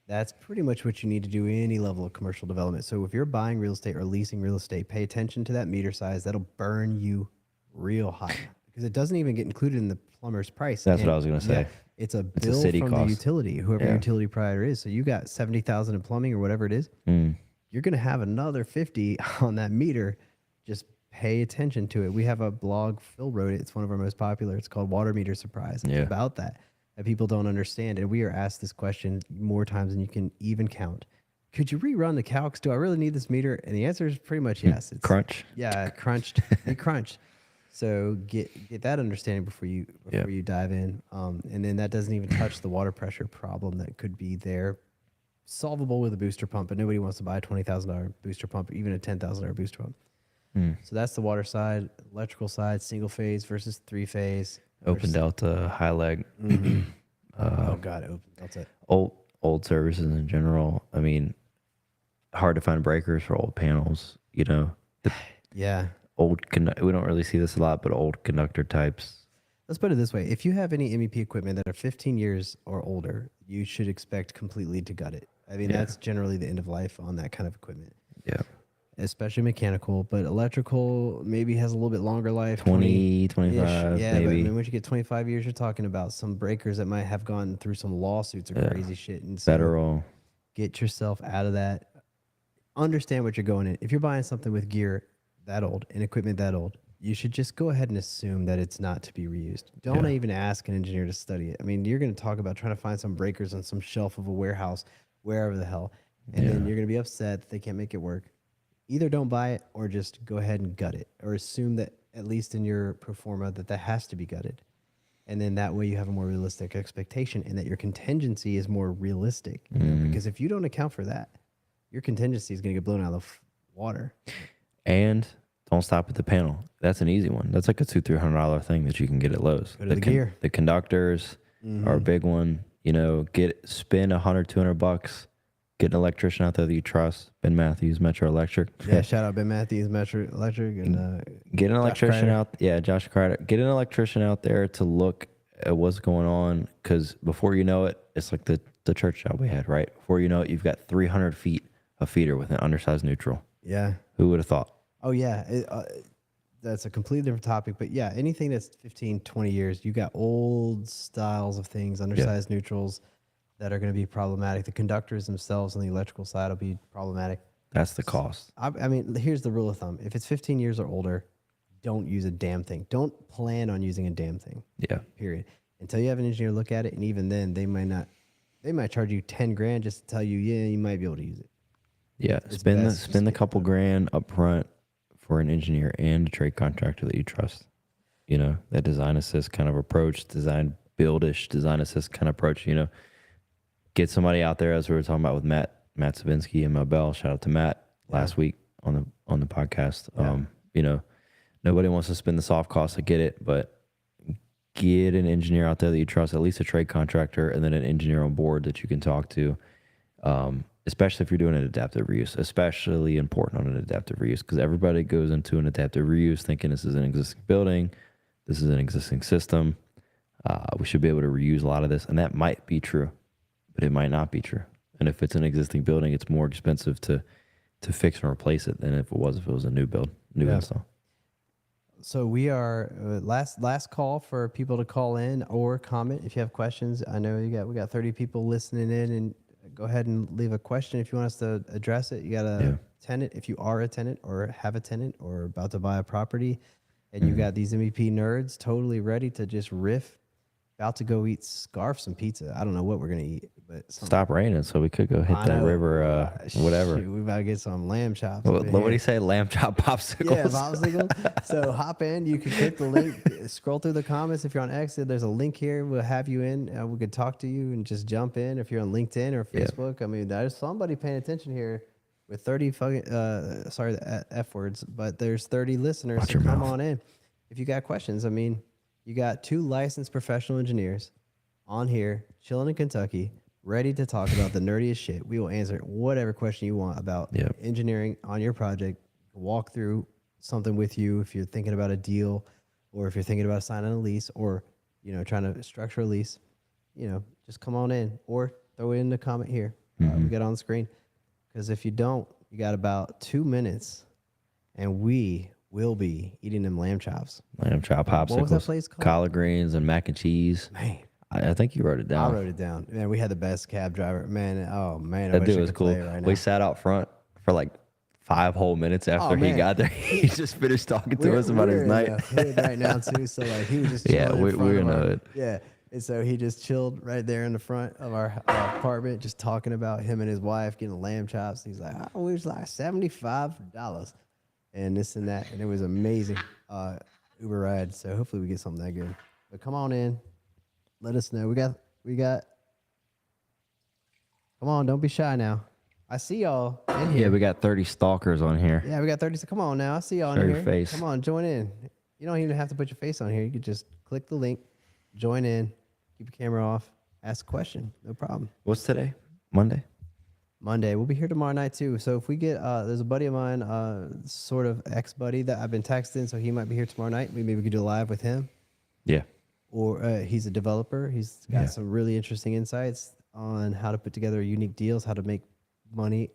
that's pretty much what you need to do any level of commercial development. So if you're buying real estate or leasing real estate, pay attention to that meter size. That'll burn you real hot because it doesn't even get included in the plumber's price. That's what I was going to say. Yeah, it's a bill city from cost. the utility, whoever your utility provider is. So you got $70,000 in plumbing or whatever it is. You're going to have another 50 on that meter. Just pay attention to it. We have a blog, Phil wrote it. It's one of our most popular. It's called Water Meter Surprise. It's about that people don't understand. And we are asked this question more times than you can even count. Could you rerun the calcs? Do I really need this meter? And the answer is pretty much yes. It's Crunch. Yeah, crunched. Be crunched. So get that understanding before you dive in. And then that doesn't even touch the water pressure problem that could be there, solvable with a booster pump. But nobody wants to buy a $20,000 booster pump, or even a $10,000 booster pump. So that's the water side. Electrical side, single phase versus 3-phase. Open delta, high leg. Oh God, open delta. Old services in general. I mean, hard to find breakers for old panels. Yeah. We don't really see this a lot, but old conductor types. Let's put it this way. If you have any MEP equipment that are 15 years or older, you should expect completely to gut it. I mean, that's generally the end of life on that kind of equipment. Yeah. Especially mechanical, but electrical maybe has a little bit longer life. 20, 25, yeah, maybe. but I mean, once you get 25 years, you're talking about some breakers that might have gone through some lawsuits or crazy shit. And so Federal. Get yourself out of that. Understand what you're going in. If you're buying something with gear that old and equipment that old, you should just go ahead and assume that it's not to be reused. Don't even ask an engineer to study it. I mean, you're going to talk about trying to find some breakers on some shelf of a warehouse, wherever the hell, and then you're going to be upset that they can't make it work. Either don't buy it or just go ahead and gut it, or assume that at least in your pro forma that has to be gutted. And then that way you have a more realistic expectation and that your contingency is more realistic. You know? Because if you don't account for that, your contingency is going to get blown out of the water. And don't stop at the panel. That's an easy one. That's like a $200-300 thing that you can get at Lowe's. Go to the gear. The conductors are a big one. Spend $100-200. Get an electrician out there that you trust. Ben Matthews, Metro Electric. Yeah, shout out Ben Matthews, Metro Electric, and get an electrician out. Yeah, Josh Kreider. Get an electrician out there to look at what's going on, because before you know it, it's like the church job we had, right? Before you know it, you've got 300 feet of feeder with an undersized neutral. Yeah. Who would have thought? Oh yeah, that's a completely different topic. But yeah, anything that's 15, 20 years, you got old styles of things, undersized neutrals, that are going to be problematic. The conductors themselves on the electrical side will be problematic. That's the cost. I mean, here's the rule of thumb. If it's 15 years or older, don't use a damn thing. Don't plan on using a damn thing. Yeah. Period. Until you have an engineer look at it, and even then, they might not they might charge you 10 grand just to tell you, yeah, you might be able to use it. Yeah, It's spend best to spend the just get couple grand up front for an engineer and a trade contractor that you trust. You know, that design assist kind of approach, design buildish, design assist kind of approach. You know, get somebody out there, as we were talking about with Matt Savinsky and Mel. Shout out to Matt last week on the podcast. Yeah. You know, nobody wants to spend the soft costs. I get it, but get an engineer out there that you trust, at least a trade contractor, and then an engineer on board that you can talk to. Especially if you're doing an adaptive reuse, especially important on an adaptive reuse, because everybody goes into an adaptive reuse thinking this is an existing building, this is an existing system. We should be able to reuse a lot of this, and that might be true, but it might not be true. And if it's an existing building, it's more expensive to fix and replace it than if it was a new build, new install. So we are last call for people to call in or comment if you have questions. I know we got 30 people listening in, and go ahead and leave a question if you want us to address it. You got a tenant, if you are a tenant or have a tenant or about to buy a property, and you got these MEP nerds totally ready to just riff, about to go eat scarfs and pizza. I don't know what we're gonna eat, but Stop raining, so we could go hit that river, whatever. Shoot, we about to get some lamb chops. What do you say? Lamb chop popsicles? Yeah, popsicles. So hop in. You can click the link. Scroll through the comments. If you're on X, there's a link here. We'll have you in. We could talk to you and just jump in. If you're on LinkedIn or Facebook, I mean, there's somebody paying attention here with 30 fucking, sorry, the F words, but there's 30 listeners. Watch So your come mouth. on in. If you got questions, I mean, you got 2 licensed professional engineers on here, chilling in Kentucky, ready to talk about the nerdiest shit. We will answer whatever question you want about engineering on your project, walk through something with you if you're thinking about a deal, or if you're thinking about signing a lease, or, you know, trying to structure a lease. You know, just come on in or throw it in the comment here. We get on the screen. Because if you don't, you got about 2 minutes, and we will be eating them lamb chops. Lamb chop popsicles. What was that place called? Collard greens and mac and cheese. Man, I think you wrote it down. I wrote it down. Man, we had the best cab driver. Man, oh man, I That wish dude I was could cool. play it right now. We sat out front for like 5 whole minutes after he man. got there. He just finished talking to us about his we're night. in the hood right now too, so like he was just Yeah, chilling in front we're of in the our- hood. Yeah, and so he just chilled right there in the front of our apartment, just talking about him and his wife getting lamb chops. He's like, "Oh, it was like $75, and this and that," and it was amazing. Uber ride. So hopefully we get something that good. But come on in, let us know. We got. Come on, don't be shy now. I see y'all in here. Yeah, we got 30 stalkers on here. Yeah, we got 30. So come on now. I see y'all Show in your here. face. Come on, join in. You don't even have to put your face on here. You could just click the link, join in, keep your camera off, ask a question. No problem. What's today? Monday? Monday. We'll be here tomorrow night too. So if we get, there's a buddy of mine, sort of ex-buddy that I've been texting, so he might be here tomorrow night. We maybe could do a live with him. Yeah. Or he's a developer. He's got some really interesting insights on how to put together unique deals, how to make money,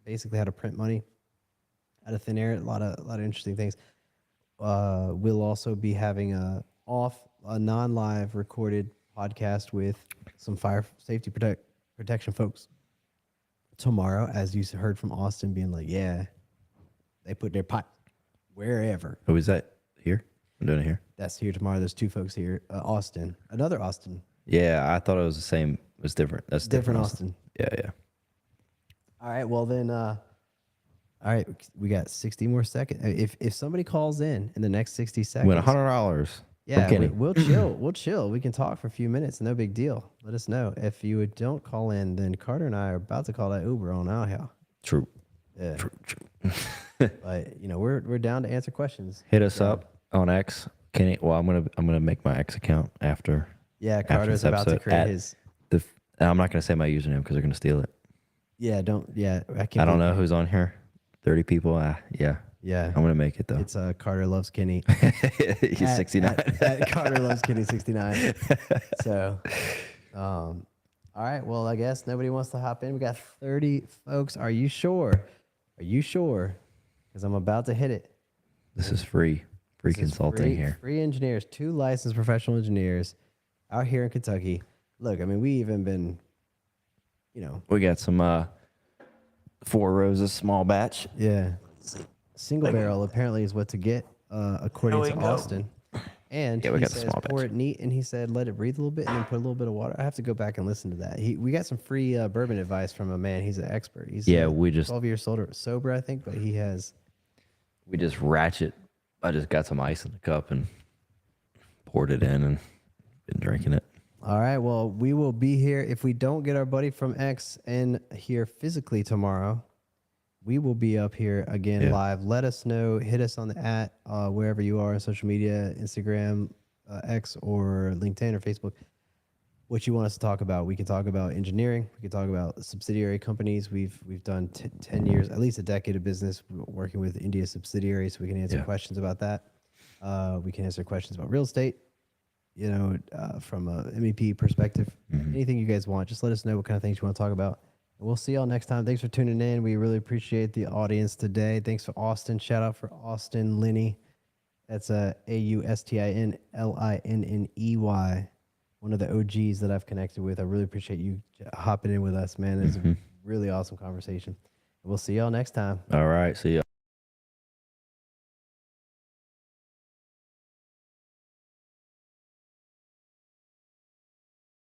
basically how to print money out of thin air. A lot of interesting things. We'll also be having a non-live recorded podcast with some fire safety protection folks tomorrow, as you heard from Austin being like, yeah, they put their pipe wherever. Oh, is that here? I'm doing it here. That's here tomorrow. There's 2 folks here. Austin, another Austin. Yeah, I thought it was the same. It's different. That's Different Austin. Yeah. All right. Well, then, all right. We got 60 more seconds. If somebody calls in the next 60 seconds, Win $100. yeah, Kenny. we'll chill. We'll chill. We can talk for a few minutes. No big deal. Let us know. If you don't call in, then Carter and I are about to call that Uber on out here. True. Yeah. True. But you know, we're down to answer questions. Hit us up on X. Kenny. Well, I'm gonna make my X account after. Yeah, after Carter's this about to episode create at his. I'm not gonna say my username because they're gonna steal it. Yeah, don't. Yeah, I can't. I don't know who's on here. 30 people. Yeah. Yeah, I'm gonna make it though. it's Carter loves Kenny. He's 69. At Carter loves Kenny 69. So, all right. Well, I guess nobody wants to hop in. We got 30 folks. Are you sure? Are you sure? Because I'm about to hit it. This is free This is consulting here. Free engineers, 2 licensed professional engineers out here in Kentucky. Look, I mean, we even been, you know, We got some 4 roses small batch. yeah, single barrel apparently is what to get according to Austin. And Yeah, we he got the says small pour bags. it neat, and he said let it breathe a little bit, and then put a little bit of water. I have to go back and listen to that. We got some free bourbon advice from a man. He's an expert. He's Yeah, we just 12 years sober, I think, but he has. ratchet. I just got some ice in the cup and poured it in and been drinking it. All right. Well, we will be here. If we don't get our buddy from X in here physically tomorrow, we will be up here again live. Let us know. Hit us on the wherever you are on social media, Instagram, X, or LinkedIn or Facebook. What you want us to talk about? We can talk about engineering. We can talk about subsidiary companies. We've done 10 years, at least a decade of business working with India subsidiaries. So we can answer questions about that. We can answer questions about real estate. From a MEP perspective, anything you guys want, just let us know what kind of things you want to talk about. And we'll see y'all next time. Thanks for tuning in. We really appreciate the audience today. Thanks for Austin. Shout out for Austin Linney. That's AustinLinney, one of the OGs that I've connected with. I really appreciate you hopping in with us, man. It's a really awesome conversation. We'll see y'all next time. All right. See ya.